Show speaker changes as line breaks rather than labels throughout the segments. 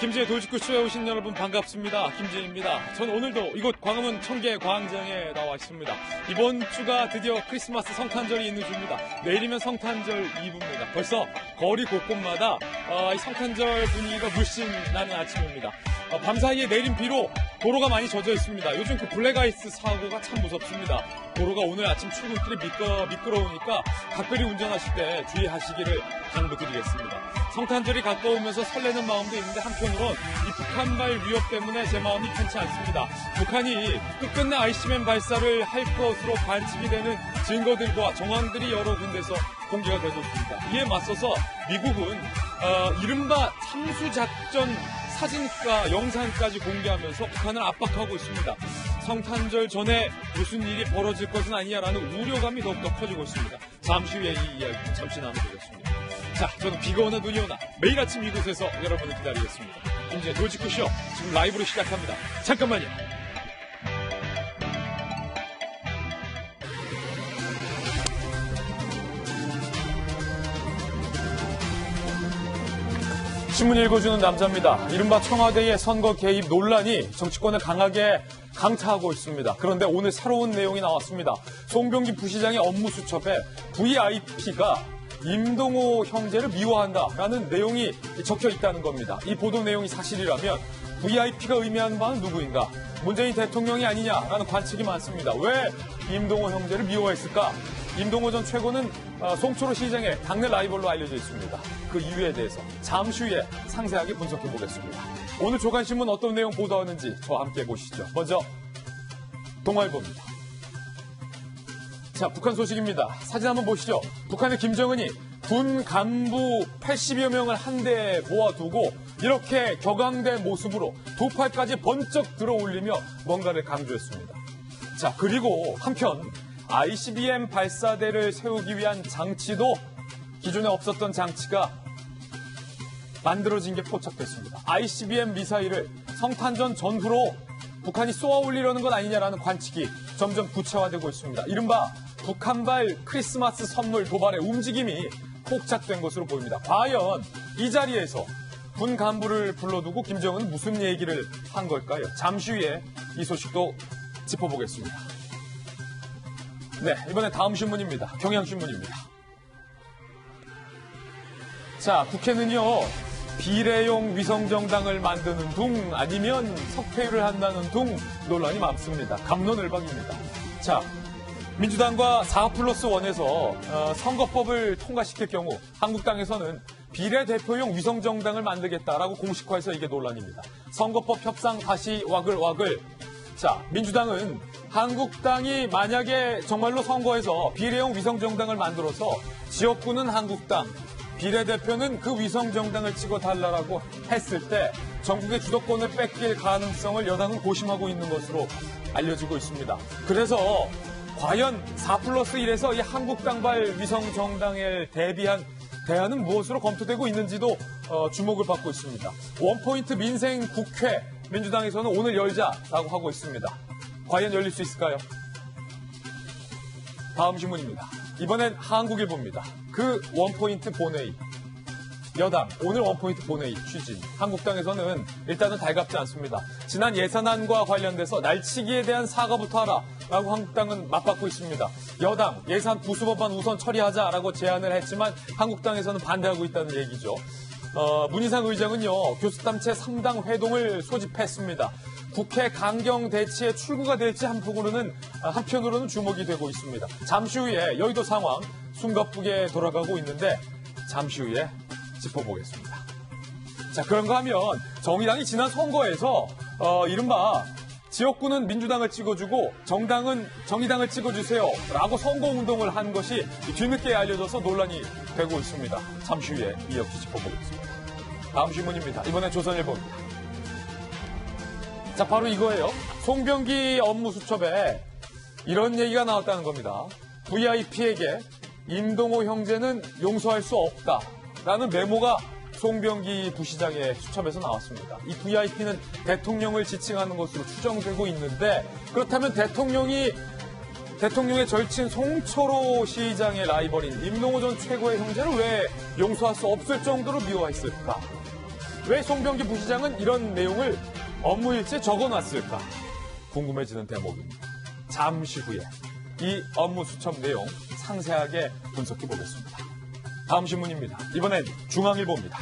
김지혜 돌직구쇼에 오신 여러분 반갑습니다. 김지혜입니다. 전 오늘도 이곳 광화문 청계광장에 나와 있습니다. 이번 주가 드디어 크리스마스 성탄절이 있는 주입니다. 내일이면 성탄절 이브입니다. 벌써 거리 곳곳마다 이 성탄절 분위기가 물씬 나는 아침입니다. 밤사이에 내린 비로 도로가 많이 젖어 있습니다. 요즘 그 블랙아이스 사고가 참 무섭습니다. 도로가 오늘 아침 출근길이 미끄러우니까 각별히 운전하실 때 주의하시기를 당부드리겠습니다. 성탄절이 가까우면서 설레는 마음도 있는데 한편으론 이 북한발 위협 때문에 제 마음이 편치 않습니다. 북한이 끝끝내 ICBM 발사를 할 것으로 관측이 되는 증거들과 정황들이 여러 군데서 공개가 되고 있습니다. 이에 맞서서 미국은 이른바 참수작전 사진과 영상까지 공개하면서 북한을 압박하고 있습니다. 성탄절 전에 무슨 일이 벌어질 것은 아니냐라는 우려감이 더욱더 커지고 있습니다. 잠시 후에 이 이야기 잠시 나눠보겠습니다. 자, 저는 비가 오나 눈이 오나 매일 아침 이곳에서 여러분을 기다리겠습니다. 김지혜 돌직구쇼 지금 라이브로 시작합니다. 잠깐만요. 신문 읽어주는 남자입니다. 이른바 청와대의 선거 개입 논란이 정치권을 강하게 강타하고 있습니다. 그런데 오늘 새로운 내용이 나왔습니다. 송병기 부시장의 업무 수첩에 VIP가 임동호 형제를 미워한다라는 내용이 적혀 있다는 겁니다. 이 보도 내용이 사실이라면 VIP가 의미하는 바는 누구인가? 문재인 대통령이 아니냐라는 관측이 많습니다. 왜 임동호 형제를 미워했을까? 임동호 전 최고는 송초로 시장의 당내 라이벌로 알려져 있습니다. 그 이유에 대해서 잠시 후에 상세하게 분석해 보겠습니다. 오늘 조간신문 어떤 내용 보도하는지 저와 함께 보시죠. 먼저 동아일보입니다. 자, 북한 소식입니다. 사진 한번 보시죠. 북한의 김정은이 군 간부 80여 명을 한데 모아두고 이렇게 격앙된 모습으로 두 팔까지 번쩍 들어올리며 뭔가를 강조했습니다. 자, 그리고 한편 ICBM 발사대를 세우기 위한 장치도 기존에 없었던 장치가 만들어진 게 포착됐습니다. ICBM 미사일을 성탄절 전후로 북한이 쏘아 올리려는 것 아니냐라는 관측이 점점 구체화되고 있습니다. 이른바 북한발 크리스마스 선물 도발의 움직임이 포착된 것으로 보입니다. 과연 이 자리에서 군 간부를 불러두고 김정은은 무슨 얘기를 한 걸까요? 잠시 후에 이 소식도 짚어보겠습니다. 네, 이번에 다음 신문입니다. 경향신문입니다. 자, 국회는요, 비례용 위성정당을 만드는 둥 아니면 석패율을 한다는 둥 논란이 많습니다. 갑론을박입니다. 자, 민주당과 4+1에서 선거법을 통과시킬 경우 한국당에서는 비례대표용 위성정당을 만들겠다라고 공식화해서 이게 논란입니다. 선거법 협상 다시 와글와글. 자, 민주당은 한국당이 만약에 정말로 선거에서 비례용 위성정당을 만들어서 지역구는 한국당, 비례대표는 그 위성정당을 찍어달라고 했을 때 전국의 주도권을 뺏길 가능성을 여당은 고심하고 있는 것으로 알려지고 있습니다. 그래서 과연 4+1에서 이 한국당발 위성정당에 대비한 대안은 무엇으로 검토되고 있는지도 주목을 받고 있습니다. 원포인트 민생 국회 민주당에서는 오늘 열자라고 하고 있습니다. 과연 열릴 수 있을까요? 다음 신문입니다. 이번엔 한국일보입니다. 그 원포인트 본회의. 여당, 오늘 원포인트 본회의 취진. 한국당에서는 일단은 달갑지 않습니다. 지난 예산안과 관련돼서 날치기에 대한 사과부터 하라라고 한국당은 맞받고 있습니다. 여당, 예산 부수법안 우선 처리하자라고 제안을 했지만 한국당에서는 반대하고 있다는 얘기죠. 문희상 의장은요, 교수단체 3당 회동을 소집했습니다. 국회 강경 대치에 출구가 될지 한편으로는 주목이 되고 있습니다. 잠시 후에 여의도 상황 숨가쁘게 돌아가고 있는데 잠시 후에 짚어보겠습니다. 자, 그런가 하면 정의당이 지난 선거에서 이른바 지역구는 민주당을 찍어주고 정당은 정의당을 찍어주세요 라고 선거운동을 한 것이 뒤늦게 알려져서 논란이 되고 있습니다. 잠시 후에 이 역시 짚어보겠습니다. 다음 신문입니다. 이번엔 조선일보입니다. 자, 바로 이거예요. 송병기 업무 수첩에 이런 얘기가 나왔다는 겁니다. VIP에게 임동호 형제는 용서할 수 없다라는 메모가 송병기 부시장의 수첩에서 나왔습니다. 이 VIP는 대통령을 지칭하는 것으로 추정되고 있는데 그렇다면 대통령의 절친 송초로 시장의 라이벌인 임동호 전 최고의 형제를 왜 용서할 수 없을 정도로 미워했을까? 왜 송병기 부시장은 이런 내용을 업무일지에 적어놨을까? 궁금해지는 대목입니다. 잠시 후에 이 업무 수첩 내용 상세하게 분석해 보겠습니다. 다음 신문입니다. 이번엔 중앙일보입니다.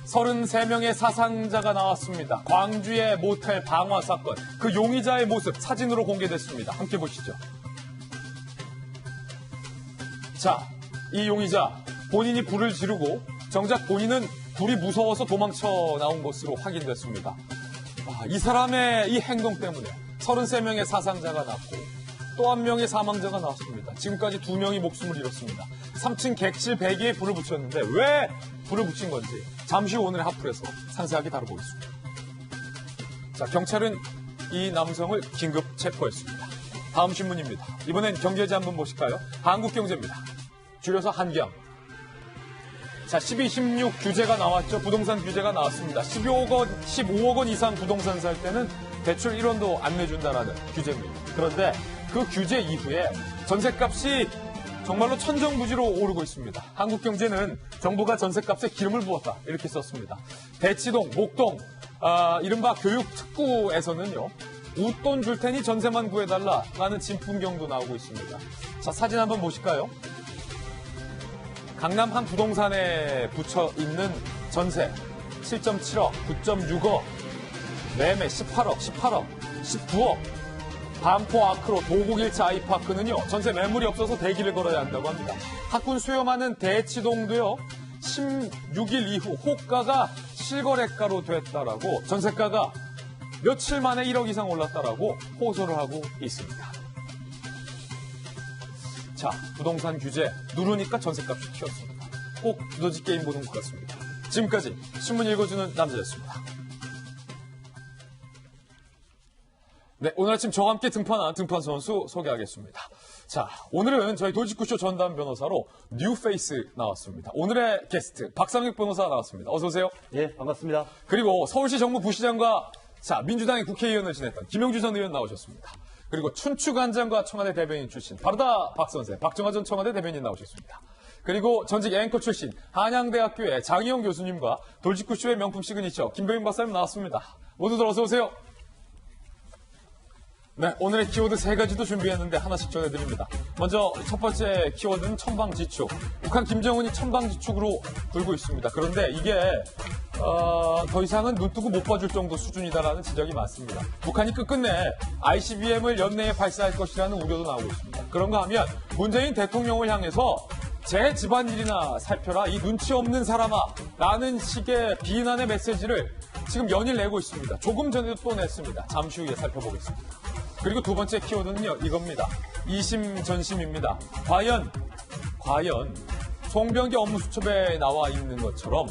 33명의 사상자가 나왔습니다. 광주의 모텔 방화 사건, 그 용의자의 모습 사진으로 공개됐습니다. 함께 보시죠. 자, 이 용의자 본인이 불을 지르고 정작 본인은 불이 무서워서 도망쳐 나온 것으로 확인됐습니다. 이 사람의 이 행동 때문에 33명의 사상자가 났고 또 한 명의 사망자가 나왔습니다. 지금까지 2명이 목숨을 잃었습니다. 3층 객실 베개에 불을 붙였는데 왜 불을 붙인 건지 잠시 후 오늘의 핫플에서 상세하게 다뤄보겠습니다. 자, 경찰은 이 남성을 긴급 체포했습니다. 다음 신문입니다. 이번엔 경제지 한번 보실까요? 한국경제입니다. 줄여서 한경. 자, 12, 16 규제가 나왔죠. 부동산 규제가 나왔습니다. 15억 원 이상 부동산 살 때는 대출 1원도 안 내준다라는 규제입니다. 그런데 그 규제 이후에 전셋값이 정말로 천정부지로 오르고 있습니다. 한국경제는 정부가 전셋값에 기름을 부었다 이렇게 썼습니다. 대치동, 목동, 이른바 교육특구에서는요. 웃돈 줄 테니 전세만 구해달라라는 진풍경도 나오고 있습니다. 자, 사진 한번 보실까요? 강남 한 부동산에 붙여 있는 전세 7.7억, 9.6억, 매매 18억, 19억, 반포 아크로 도곡 1차 아이파크는요, 전세 매물이 없어서 대기를 걸어야 한다고 합니다. 학군 수요 많은 대치동도요, 16일 이후 호가가 실거래가로 됐다라고, 전세가가 며칠 만에 1억 이상 올랐다라고 호소를 하고 있습니다. 자, 부동산 규제 누르니까 전세값이 튀었습니다. 꼭 두더지 게임 보는 것 같습니다. 지금까지 신문 읽어주는 남자였습니다. 네, 오늘 아침 저와 함께 등판한 등판 선수 소개하겠습니다. 자, 오늘은 저희 돌직구쇼 전담 변호사로 뉴페이스 나왔습니다. 오늘의 게스트 박상혁 변호사 나왔습니다. 어서 오세요.
예, 반갑습니다.
그리고 서울시 정무부시장과 민주당의 국회의원을 지냈던 김영주 전 의원 나오셨습니다. 그리고 춘추관장과 청와대 대변인 출신 바르다 박 선생, 박정화 전 청와대 대변인 나오셨습니다. 그리고 전직 앵커 출신 한양대학교의 장희영 교수님과 돌직구쇼의 명품 시그니처 김병인 박사님 나왔습니다. 모두들 어서 오세요. 네, 오늘의 키워드 3가지도 준비했는데 하나씩 전해드립니다. 먼저 첫 번째 키워드는 천방지축. 북한 김정은이 천방지축으로 불고 있습니다. 그런데 이게 더 이상은 눈 뜨고 못 봐줄 정도 수준이다라는 지적이 많습니다. 북한이 끝끝내 ICBM을 연내에 발사할 것이라는 우려도 나오고 있습니다. 그런가 하면 문재인 대통령을 향해서 제 집안일이나 살펴라 이 눈치 없는 사람아 라는 식의 비난의 메시지를 지금 연일 내고 있습니다. 조금 전에도 또 냈습니다. 잠시 후에 살펴보겠습니다. 그리고 두 번째 키워드는요, 이겁니다. 이심전심입니다. 과연 송병기 업무수첩에 나와 있는 것처럼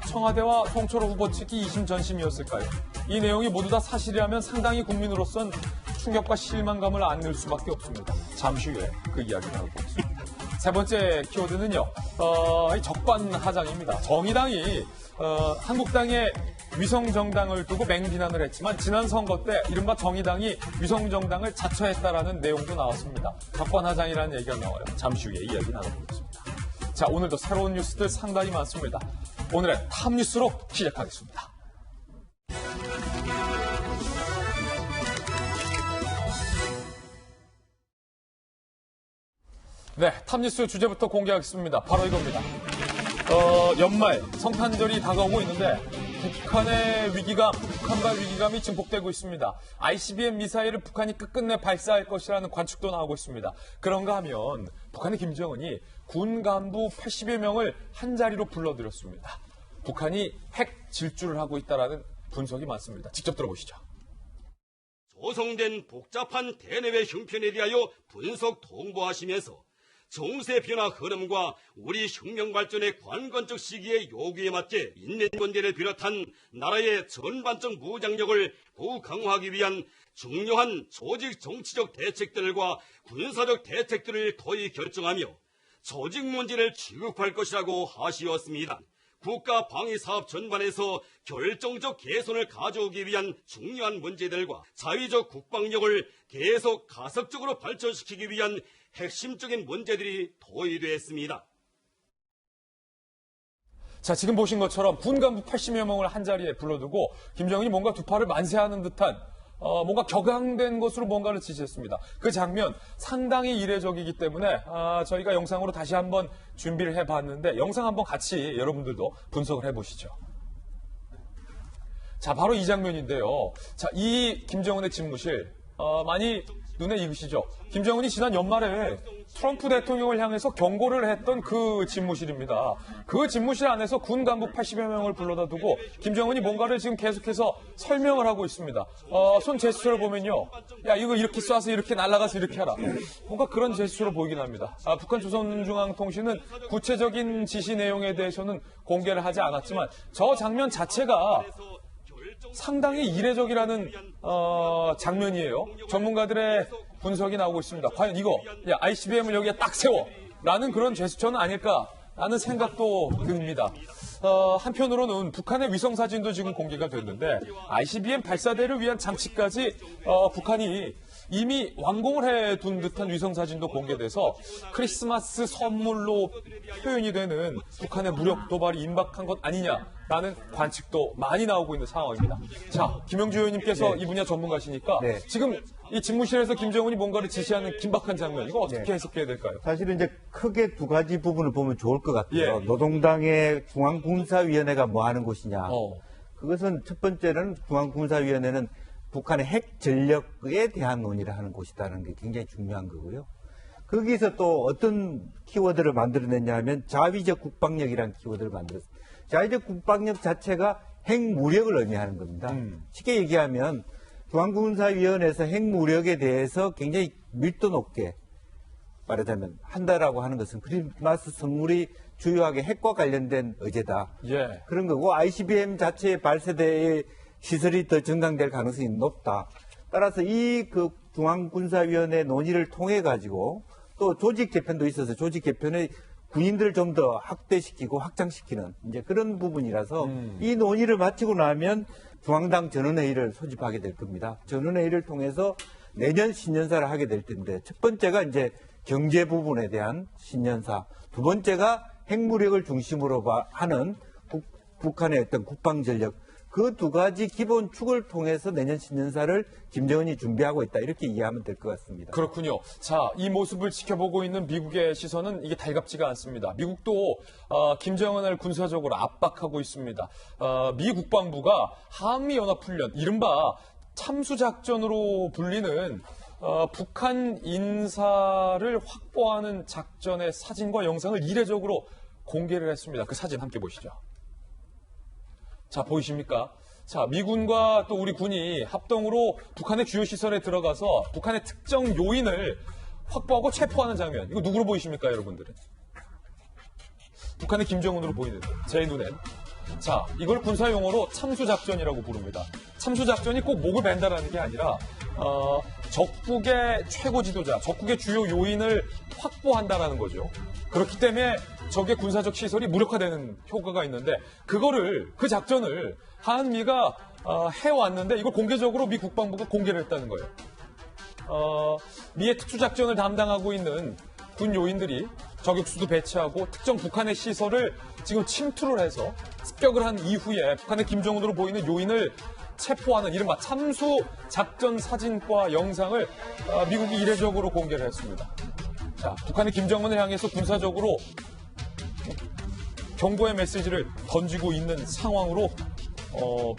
청와대와 송철호 후보 측이 이심전심이었을까요? 이 내용이 모두 다 사실이라면 상당히 국민으로선 충격과 실망감을 안을 수밖에 없습니다. 잠시 후에 그 이야기 나눠보겠습니다. 세 번째 키워드는요, 적반하장입니다. 정의당이 한국당의 위성정당을 두고 맹비난을 했지만 지난 선거 때 이른바 정의당이 위성정당을 자처했다라는 내용도 나왔습니다. 적반하장이라는 얘기가 나와요. 잠시 후에 이야기 나눠보겠습니다. 자, 오늘도 새로운 뉴스들 상당히 많습니다. 오늘의 탑뉴스로 시작하겠습니다. 네, 탑뉴스 주제부터 공개하겠습니다. 바로 이겁니다. 연말 성탄절이 다가오고 있는데 북한의 북한발 위기감이 증폭되고 있습니다. ICBM 미사일을 북한이 끝끝내 발사할 것이라는 관측도 나오고 있습니다. 그런가 하면 북한의 김정은이 군 간부 80여 명을 한자리로 불러들였습니다. 북한이 핵 질주를 하고 있다는 분석이 많습니다. 직접 들어보시죠.
조성된 복잡한 대내외 형편에 대하여 분석 통보하시면서 정세 변화 흐름과 우리 혁명 발전의 관건적 시기의 요구에 맞게 인내 문제를 비롯한 나라의 전반적 무장력을 더욱 강화하기 위한 중요한 조직 정치적 대책들과 군사적 대책들을 더히 결정하며 조직 문제를 취급할 것이라고 하시었습니다. 국가 방위 사업 전반에서 결정적 개선을 가져오기 위한 중요한 문제들과 자위적 국방력을 계속 가속적으로 발전시키기 위한 핵심적인 문제들이 도의됐습니다.
자, 지금 보신 것처럼 군 간부 80여 명을 한자리에 불러두고 김정은이 뭔가 두 팔을 만세하는 듯한 뭔가 격앙된 것으로 뭔가를 지시했습니다. 그 장면 상당히 이례적이기 때문에 저희가 영상으로 다시 한번 준비를 해봤는데 영상 한번 같이 여러분들도 분석을 해보시죠. 자, 바로 이 장면인데요. 자, 이 김정은의 집무실 많이 눈에 익으시죠? 김정은이 지난 연말에 트럼프 대통령을 향해서 경고를 했던 그 집무실입니다. 그 집무실 안에서 군 간부 80여 명을 불러다 두고 김정은이 뭔가를 지금 계속해서 설명을 하고 있습니다. 손 제스처를 보면요. 야, 이거 이렇게 쏴서 이렇게 날아가서 이렇게 하라. 뭔가 그런 제스처로 보이긴 합니다. 북한 조선중앙통신은 구체적인 지시 내용에 대해서는 공개를 하지 않았지만 저 장면 자체가 상당히 이례적이라는 장면이에요. 전문가들의 분석이 나오고 있습니다. 과연 이거 ICBM을 여기에 딱 세워 라는 그런 제스처는 아닐까라는 생각도 듭니다. 한편으로는 북한의 위성사진도 지금 공개가 됐는데 ICBM 발사대를 위한 장치까지 북한이 이미 완공을 해둔 듯한 위성사진도 공개돼서 크리스마스 선물로 표현이 되는 북한의 무력 도발이 임박한 것 아니냐라는 관측도 많이 나오고 있는 상황입니다. 자, 김영주 의원님께서 이 분야 전문가시니까 지금 이 집무실에서 김정은이 뭔가를 지시하는 긴박한 장면, 이거 어떻게 해석해야 될까요?
사실은 이제 크게 두 가지 부분을 보면 좋을 것 같아요. 노동당의 중앙군사위원회가 뭐 하는 곳이냐. 그것은 첫 번째는 중앙군사위원회는 북한의 핵 전력에 대한 논의를 하는 곳이라는 게 굉장히 중요한 거고요. 거기서 또 어떤 키워드를 만들어냈냐 하면 자위적 국방력이라는 키워드를 만들었어요. 자위적 국방력 자체가 핵무력을 의미하는 겁니다. 쉽게 얘기하면 중앙군사위원회에서 핵무력에 대해서 굉장히 밀도 높게 말하자면 한다라고 하는 것은 크리스마스 선물이 주요하게 핵과 관련된 의제다. 그런 거고 ICBM 자체의 발사대의 시설이 더 증강될 가능성이 높다. 따라서 이 중앙군사위원회 논의를 통해 가지고 또 조직 개편도 있어서 조직 개편의 군인들을 좀 더 확대시키고 확장시키는 이제 그런 부분이라서 이 논의를 마치고 나면 중앙당 전원회의를 소집하게 될 겁니다. 전원회의를 통해서 내년 신년사를 하게 될 텐데 첫 번째가 이제 경제 부분에 대한 신년사, 두 번째가 핵무력을 중심으로 하는 북한의 어떤 국방전력, 그 두 가지 기본 축을 통해서 내년 신년사를 김정은이 준비하고 있다. 이렇게 이해하면 될 것 같습니다.
그렇군요. 자, 이 모습을 지켜보고 있는 미국의 시선은 이게 달갑지가 않습니다. 미국도 김정은을 군사적으로 압박하고 있습니다. 미 국방부가 한미연합훈련, 이른바 참수작전으로 불리는 북한 인사를 확보하는 작전의 사진과 영상을 이례적으로 공개를 했습니다. 그 사진 함께 보시죠. 자, 보이십니까? 자, 미군과 또 우리 군이 합동으로 북한의 주요 시설에 들어가서 북한의 특정 요인을 확보하고 체포하는 장면. 이거 누구로 보이십니까, 여러분들은? 북한의 김정은으로 보이는 제 눈엔. 자, 이걸 군사용어로 참수작전이라고 부릅니다. 참수작전이 꼭 목을 벤다라는 게 아니라 적국의 최고 지도자, 적국의 주요 요인을 확보한다라는 거죠. 그렇기 때문에 적의 군사적 시설이 무력화되는 효과가 있는데 그 작전을 한미가 해왔는데 이걸 공개적으로 미 국방부가 공개를 했다는 거예요. 미의 특수작전을 담당하고 있는 군 요인들이 저격수도 배치하고 특정 북한의 시설을 지금 침투를 해서 습격을 한 이후에 북한의 김정은으로 보이는 요인을 체포하는 이른바 참수 작전 사진과 영상을 미국이 이례적으로 공개를 했습니다. 자, 북한의 김정은을 향해서 군사적으로 경고의 메시지를 던지고 있는 상황으로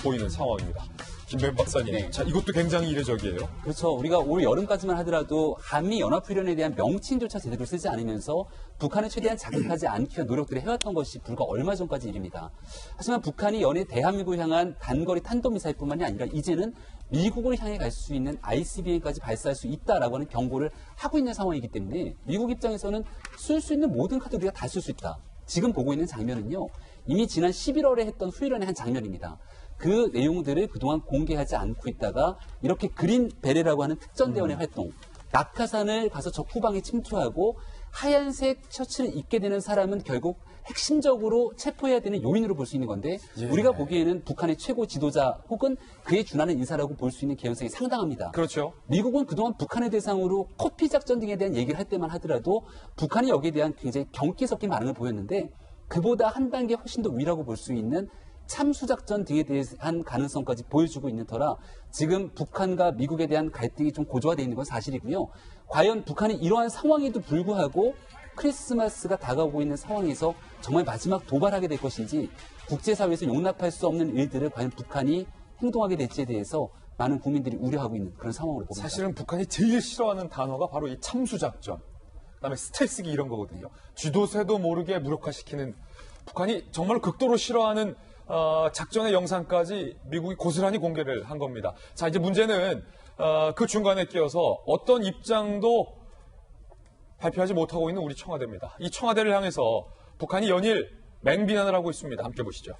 보이는 상황입니다. 김병 박사님, 자, 이것도 굉장히 이례적이에요.
그렇죠. 우리가 올 여름까지만 하더라도 한미연합훈련에 대한 명칭조차 제대로 쓰지 않으면서 북한을 최대한 자극하지 않기 위한 노력들을 해왔던 것이 불과 얼마 전까지 일입니다. 하지만 북한이 연일 대한민국을 향한 단거리 탄도미사일뿐만이 아니라 이제는 미국을 향해 갈 수 있는 ICBM까지 발사할 수 있다라고 하는 경고를 하고 있는 상황이기 때문에 미국 입장에서는 쓸 수 있는 모든 카드 우리가 다 쓸 수 있다. 지금 보고 있는 장면은요. 이미 지난 11월에 했던 훈련의 한 장면입니다. 그 내용들을 그동안 공개하지 않고 있다가 이렇게 그린 베레라고 하는 특전대원의 활동, 낙하산을 가서 적 후방에 침투하고 하얀색 셔츠를 입게 되는 사람은 결국 핵심적으로 체포해야 되는 요인으로 볼 수 있는 건데 우리가 보기에는 북한의 최고 지도자 혹은 그에 준하는 인사라고 볼 수 있는 개연성이 상당합니다.
그렇죠.
미국은 그동안 북한의 대상으로 커피 작전 등에 대한 얘기를 할 때만 하더라도 북한이 여기에 대한 굉장히 경기 섞인 반응을 보였는데 그보다 한 단계 훨씬 더 위라고 볼 수 있는 참수작전 등에 대한 가능성까지 보여주고 있는 터라 지금 북한과 미국에 대한 갈등이 좀 고조화되어 있는 건 사실이고요. 과연 북한이 이러한 상황에도 불구하고 크리스마스가 다가오고 있는 상황에서 정말 마지막 도발하게 될 것인지 국제사회에서 용납할 수 없는 일들을 과연 북한이 행동하게 될지에 대해서 많은 국민들이 우려하고 있는 그런 상황으로 봅니다.
사실은 북한이 제일 싫어하는 단어가 바로 이 참수작전, 그다음에 스텔스기 이런 거거든요. 쥐도 새도 모르게 무력화시키는 북한이 정말 극도로 싫어하는 작전의 영상까지 미국이 고스란히 공개를 한 겁니다. 자, 이제 문제는 그 중간에 끼어서 어떤 입장도 발표하지 못하고 있는 우리 청와대입니다. 이 청와대를 향해서 북한이 연일 맹비난을 하고 있습니다. 함께 보시죠.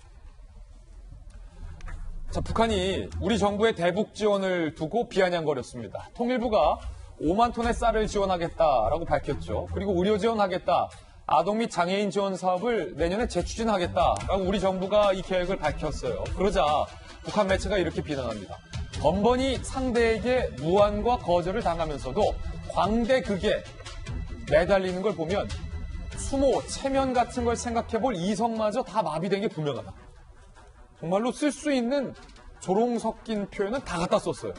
자, 북한이 우리 정부의 대북 지원을 두고 비아냥거렸습니다. 통일부가 5만 톤의 쌀을 지원하겠다라고 밝혔죠. 그리고 의료 지원하겠다. 아동 및 장애인 지원 사업을 내년에 재추진하겠다라고 우리 정부가 이 계획을 밝혔어요. 그러자 북한 매체가 이렇게 비난합니다. 번번이 상대에게 무안과 거절을 당하면서도 광대극에 매달리는 걸 보면 수모, 체면 같은 걸 생각해볼 이성마저 다 마비된 게 분명하다. 정말로 쓸 수 있는 조롱 섞인 표현은 다 갖다 썼어요.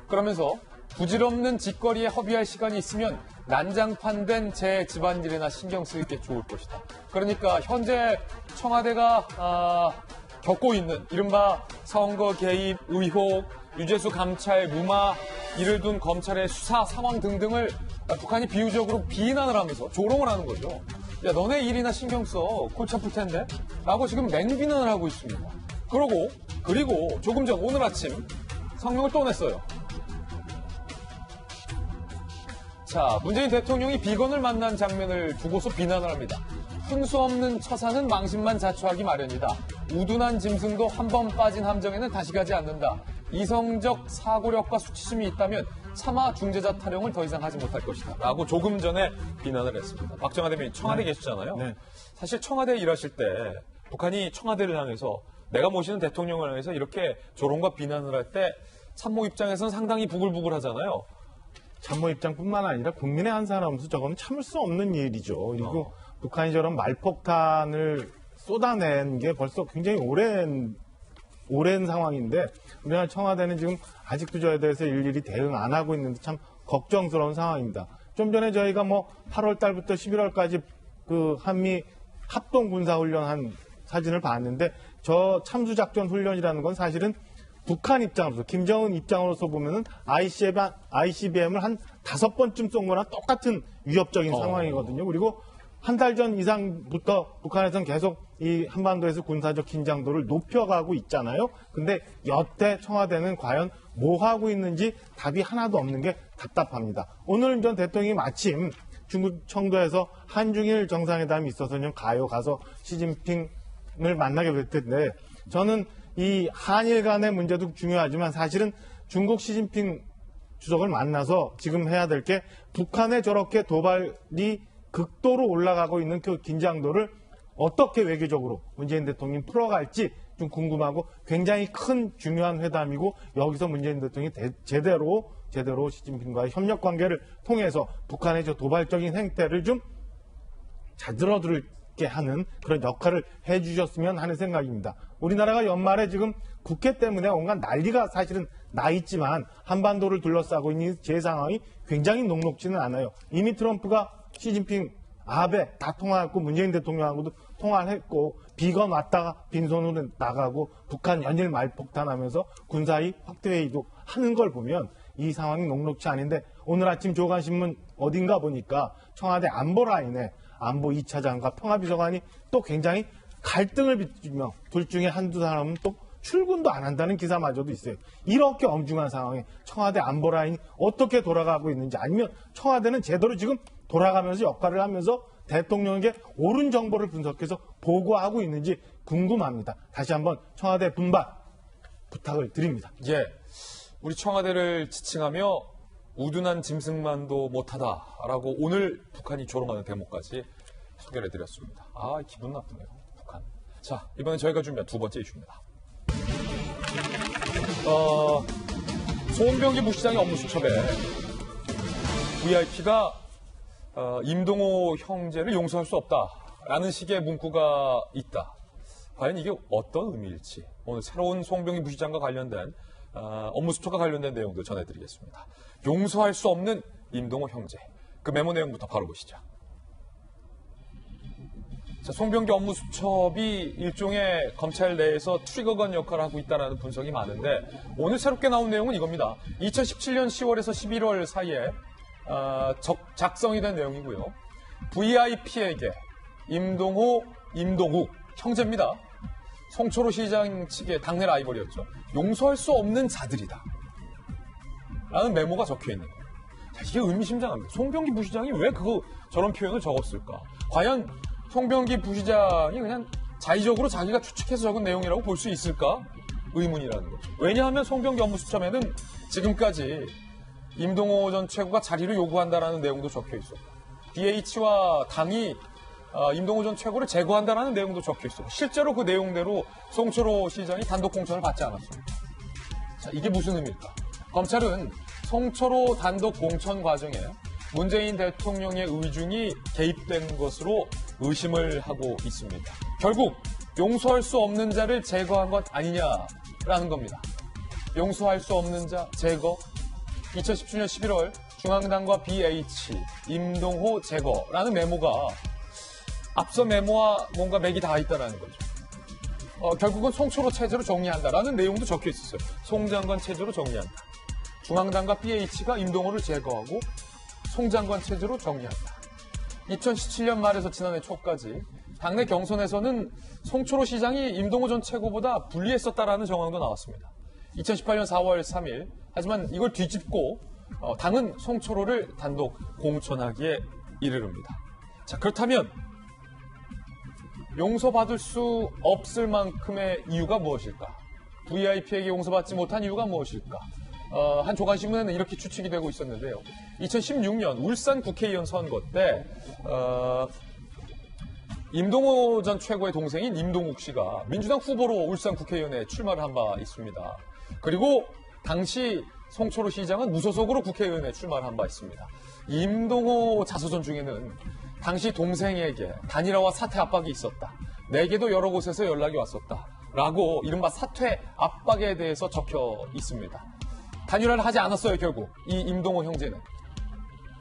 그러면서 부질없는 짓거리에 허비할 시간이 있으면 난장판된 제 집안일이나 신경 쓸 게 좋을 것이다. 그러니까 현재 청와대가 겪고 있는 이른바 선거 개입 의혹, 유재수 감찰 무마, 이를 둔 검찰의 수사 상황 등등을 북한이 비유적으로 비난을 하면서 조롱을 하는 거죠. 야, 너네 일이나 신경 써. 골치 아플 텐데. 라고 지금 맹비난을 하고 있습니다. 그리고 조금 전 오늘 아침 성명을 또 냈어요. 자, 문재인 대통령이 비건을 만난 장면을 두고서 비난을 합니다. 훈수 없는 처사는 망신만 자초하기 마련이다. 우둔한 짐승도 한 번 빠진 함정에는 다시 가지 않는다. 이성적 사고력과 수치심이 있다면 차마 중재자 타령을 더 이상 하지 못할 것이다. 라고 조금 전에 비난을 했습니다. 박정하 대변인 청와대 계시잖아요.
네.
사실 청와대에 일하실 때 북한이 청와대를 향해서 내가 모시는 대통령을 향해서 이렇게 조롱과 비난을 할 때 참모 입장에서는 상당히 부글부글 하잖아요.
참모 입장뿐만 아니라 국민의 한 사람으로서 저거는 참을 수 없는 일이죠. 그리고 북한이 저런 말폭탄을 쏟아낸 게 벌써 굉장히 오랜 상황인데 우리나라 청와대는 지금 아직도 저에 대해서 일일이 대응 안 하고 있는데 참 걱정스러운 상황입니다. 좀 전에 저희가 8월 달부터 11월까지 그 한미 합동 군사 훈련한 사진을 봤는데 저 참수작전 훈련이라는 건 사실은 북한 입장으로서 김정은 입장으로서 보면은 ICBM을 한 5번쯤 쏜 거나 똑같은 위협적인 상황이거든요. 그리고 한 달 전 이상부터 북한에서는 계속 이 한반도에서 군사적 긴장도를 높여가고 있잖아요. 근데 여태 청와대는 과연 뭐 하고 있는지 답이 하나도 없는 게 답답합니다. 오늘 전 대통령이 마침 중국 청도에서 한중일 정상회담이 있어서 가서 시진핑을 만나게 될 텐데 저는 이 한일 간의 문제도 중요하지만 사실은 중국 시진핑 주석을 만나서 지금 해야 될 게 북한의 저렇게 도발이 극도로 올라가고 있는 그 긴장도를 어떻게 외교적으로 문재인 대통령이 풀어갈지 좀 궁금하고 굉장히 큰 중요한 회담이고 여기서 문재인 대통령이 제대로 시진핑과의 협력 관계를 통해서 북한의 저 도발적인 행태를 좀 자들어들게 하는 그런 역할을 해주셨으면 하는 생각입니다. 우리나라가 연말에 지금 국회 때문에 온갖 난리가 사실은 나 있지만 한반도를 둘러싸고 있는 제 상황이 굉장히 녹록지는 않아요. 이미 트럼프가 시진핑, 아베 다 통화했고 문재인 대통령하고도 통화를 했고 비건 왔다가 빈손으로 나가고 북한 연일 말폭탄하면서 군사위 확대회의도 하는 걸 보면 이 상황이 녹록지 않은데 오늘 아침 조간신문 어딘가 보니까 청와대 안보 라인에 안보 2차장과 평화비서관이 또 굉장히 갈등을 빚으며 둘 중에 한두 사람은 또 출근도 안 한다는 기사마저도 있어요. 이렇게 엄중한 상황에 청와대 안보 라인이 어떻게 돌아가고 있는지 아니면 청와대는 제대로 지금 돌아가면서 역할을 하면서 대통령에게 옳은 정보를 분석해서 보고하고 있는지 궁금합니다. 다시 한번 청와대 분발 부탁을 드립니다.
예, 우리 청와대를 지칭하며 우둔한 짐승만도 못하다라고 오늘 북한이 조롱하는 대목까지 소개를 해드렸습니다. 아, 기분 나쁘네요, 북한. 자, 이번엔 저희가 준비한 두 번째 이슈입니다. 소음병기 부시장의 업무 수첩에 VIP가 임동호 형제를 용서할 수 없다라는 식의 문구가 있다. 과연 이게 어떤 의미일지 오늘 새로운 송병기 부시장과 관련된 업무 수첩과 관련된 내용도 전해드리겠습니다. 용서할 수 없는 임동호 형제. 그 메모 내용부터 바로 보시죠. 자, 송병기 업무 수첩이 일종의 검찰 내에서 트리거건 역할을 하고 있다는 분석이 많은데 오늘 새롭게 나온 내용은 이겁니다. 2017년 10월에서 11월 사이에 작성이 된 내용이고요. VIP에게 임동호, 임동욱 형제입니다. 송철호 시장 측의 당내 라이벌이었죠. 용서할 수 없는 자들이다 라는 메모가 적혀있는 거예요. 자, 이게 의미심장합니다. 송병기 부시장이 왜 저런 표현을 적었을까? 과연 송병기 부시장이 그냥 자의적으로 자기가 추측해서 적은 내용이라고 볼 수 있을까? 의문이라는 거죠. 왜냐하면 송병기 업무 수첩에는 지금까지 임동호 전 최고가 자리를 요구한다라는 내용도 적혀 있었고 DH와 당이 임동호 전 최고를 제거한다라는 내용도 적혀 있었고 실제로 그 내용대로 송철호 시장이 단독 공천을 받지 않았습니다. 자, 이게 무슨 의미일까? 검찰은 송철호 단독 공천 과정에 문재인 대통령의 의중이 개입된 것으로 의심을 하고 있습니다. 결국 용서할 수 없는 자를 제거한 것 아니냐라는 겁니다. 용서할 수 없는 자 제거. 2017년 11월 중앙당과 BH, 임동호 제거라는 메모가 앞서 메모와 뭔가 맥이 닿아 있다는 거죠. 결국은 송철호 체제로 정리한다라는 내용도 적혀 있었어요. 송 장관 체제로 정리한다. 중앙당과 BH가 임동호를 제거하고 송 장관 체제로 정리한다. 2017년 말에서 지난해 초까지 당내 경선에서는 송철호 시장이 임동호 전 최고보다 불리했었다라는 정황도 나왔습니다. 2018년 4월 3일 하지만 이걸 뒤집고 당은 송철호를 단독 공천하기에 이르릅니다. 자, 그렇다면 용서받을 수 없을 만큼의 이유가 무엇일까? VIP에게 용서받지 못한 이유가 무엇일까? 한 조간신문에는 이렇게 추측이 되고 있었는데요. 2016년 울산 국회의원 선거 때 임동호 전 최고의 동생인 임동욱 씨가 민주당 후보로 울산 국회의원에 출마를 한 바 있습니다. 그리고 당시 송철호 시장은 무소속으로 국회의원에 출마를 한 바 있습니다. 임동호 자서전 중에는 당시 동생에게 단일화와 사퇴 압박이 있었다. 내게도 여러 곳에서 연락이 왔었다. 라고 이른바 사퇴 압박에 대해서 적혀 있습니다. 단일화를 하지 않았어요, 결국. 이 임동호 형제는.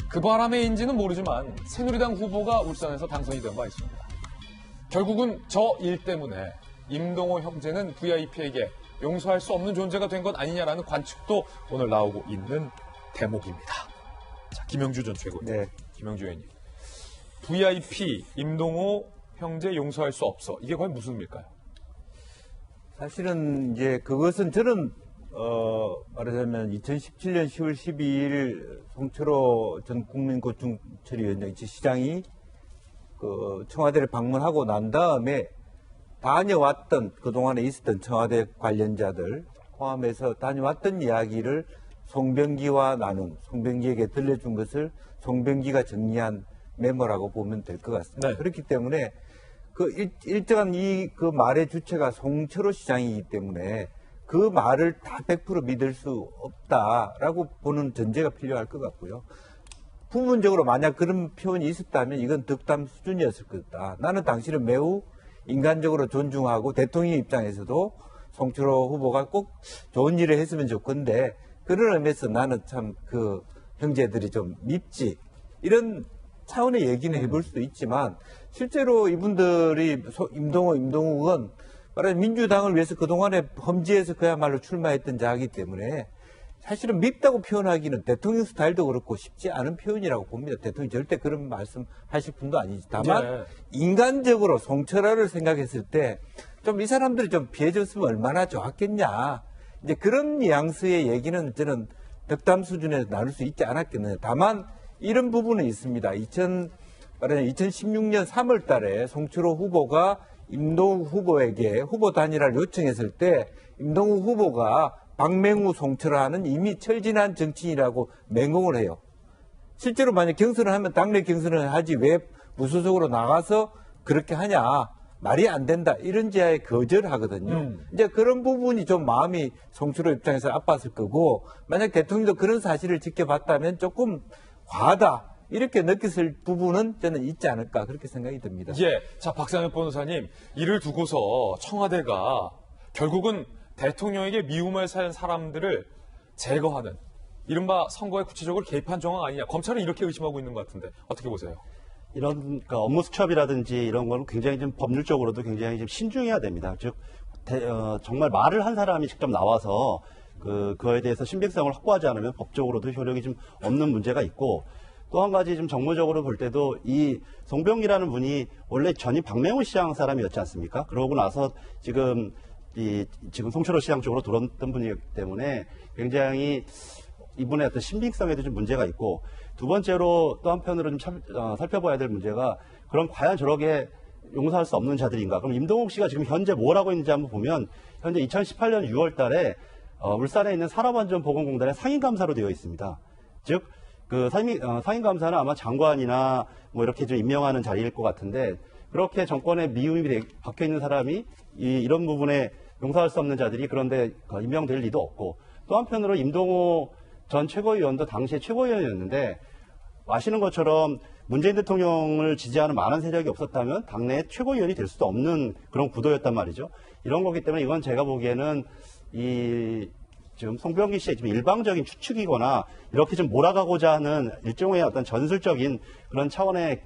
그 바람에인지는 모르지만 새누리당 후보가 울산에서 당선이 된 바 있습니다. 결국은 저 일 때문에 임동호 형제는 VIP에게 용서할 수 없는 존재가 된 것 아니냐라는 관측도 오늘 나오고 있는 대목입니다. 자, 김영주 전 최고.
네.
김영주 의원님. VIP, 임동호 형제 용서할 수 없어. 이게 과연 무슨 의미일까요?
사실은 이제 그것은 저는 말하자면 2017년 10월 12일 송철호 전 국민고충처리위원장 시장이 그 청와대를 방문하고 난 다음에 다녀왔던 그동안에 있었던 청와대 관련자들 포함해서 다녀왔던 이야기를 송병기와 나눈 송병기에게 들려준 것을 송병기가 정리한 메모라고 보면 될 것 같습니다.
네.
그렇기 때문에 그 일정한 그 말의 주체가 송철호 시장이기 때문에 그 말을 다 100% 믿을 수 없다라고 보는 전제가 필요할 것 같고요. 부분적으로 만약 그런 표현이 있었다면 이건 덕담 수준이었을 거다. 나는 당신을 매우 인간적으로 존중하고 대통령 입장에서도 송철호 후보가 꼭 좋은 일을 했으면 좋건데 그런 의미에서 나는 참 그 형제들이 좀 밉지. 이런 차원의 얘기는 해볼 수도 있지만 실제로 이분들이 임동욱은 말하자면 민주당을 위해서 그동안에 험지에서 그야말로 출마했던 자이기 때문에 사실은 밉다고 표현하기는 대통령 스타일도 그렇고 쉽지 않은 표현이라고 봅니다. 대통령이 절대 그런 말씀 하실 분도 아니지. 다만
네.
인간적으로 송철호를 생각했을 때 좀 이 사람들이 좀 피해줬으면 얼마나 좋았겠냐. 이제 그런 뉘앙스의 얘기는 저는 덕담 수준에서 나눌 수 있지 않았겠느냐. 다만 이런 부분은 있습니다. 2016년 3월 달에 송철호 후보가 임동욱 후보에게 후보 단일화를 요청했을 때 임동욱 후보가 박맹우 송철호는 이미 철진한 정치인이라고 맹공을 해요. 실제로 만약 경선을 하면 당내 경선을 하지 왜 무소속으로 나가서 그렇게 하냐. 말이 안 된다. 이런 지하에 거절하거든요. 이제 그런 부분이 좀 마음이 송철호 입장에서 아팠을 거고 만약 대통령도 그런 사실을 지켜봤다면 조금 과하다. 이렇게 느꼈을 부분은 저는 있지 않을까 그렇게 생각이 듭니다.
예. 자, 박상현 변호사님, 이를 두고서 청와대가 결국은 대통령에게 미움을 산 사람들을 제거하는 이른바 선거에 구체적으로 개입한 정황 아니냐. 검찰은 이렇게 의심하고 있는 것 같은데 어떻게 보세요?
이런 그러니까 업무 수첩이라든지 이런 거는 굉장히 좀 법률적으로도 굉장히 좀 신중해야 됩니다. 즉 정말 말을 한 사람이 직접 나와서 그거에 대해서 신빙성을 확보하지 않으면 법적으로도 효력이 좀 없는 문제가 있고 또 한 가지 좀 정무적으로 볼 때도 이 송병기라는 분이 원래 전임 박맹훈 시장 사람이었지 않습니까? 그러고 나서 지금 송철호 시장 쪽으로 돌았던 분이기 때문에 굉장히 이분의 어떤 신빙성에도 좀 문제가 있고 두 번째로 또 한편으로 좀 살펴봐야 될 문제가 그럼 과연 저렇게 용서할 수 없는 자들인가? 그럼 임동욱 씨가 지금 현재 뭘 하고 있는지 한번 보면 현재 2018년 6월 달에 울산에 있는 산업안전보건공단의 상임감사로 되어 있습니다. 즉, 그 상임감사는 아마 장관이나 뭐 이렇게 좀 임명하는 자리일 것 같은데 그렇게 정권에 미움이 박혀 있는 사람이 이런 부분에 용서할 수 없는 자들이 그런데 임명될 리도 없고 또 한편으로 임동호 전 최고위원도 당시에 최고위원이었는데 아시는 것처럼 문재인 대통령을 지지하는 많은 세력이 없었다면 당내 최고위원이 될 수도 없는 그런 구도였단 말이죠. 이런 거기 때문에 이건 제가 보기에는 지금 송병기 씨의 지금 일방적인 추측이거나 이렇게 좀 몰아가고자 하는 일종의 어떤 전술적인 그런 차원의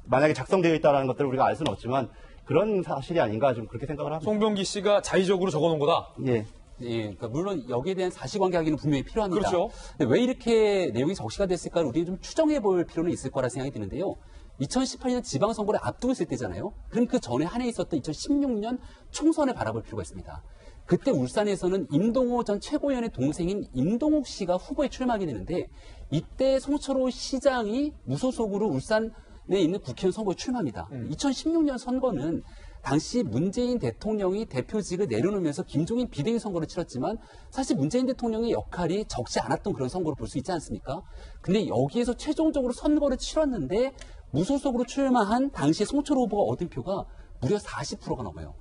만약에 작성되어 있다는 것들을 우리가 알 수는 없지만 그런 사실이 아닌가 좀 그렇게 생각을 합니다.
송병기 씨가 자의적으로 적어놓은 거다.
예.
예, 그러니까 물론 여기에 대한 사실관계 확인은 분명히 필요합니다.
그렇죠.
근데 왜 이렇게 내용이 적시가 됐을까를 우리는 좀 추정해 볼 필요는 있을 거라 생각이 드는데요. 2018년 지방선거를 앞두고 있을 때잖아요. 그럼 그 전에 한 해 있었던 2016년 총선을 바라볼 필요가 있습니다. 그때 울산에서는 임동호 전 최고위원의 동생인 임동욱 씨가 후보에 출마하게 되는데 이때 송철호 시장이 무소속으로 울산에 있는 국회의원 선거에 출마합니다. 2016년 선거는 당시 문재인 대통령이 대표직을 내려놓으면서 김종인 비대위 선거를 치렀지만 사실 문재인 대통령의 역할이 적지 않았던 그런 선거로 볼 수 있지 않습니까? 근데 여기에서 최종적으로 선거를 치렀는데 무소속으로 출마한 당시 송철호 후보가 얻은 표가 무려 40%가 넘어요.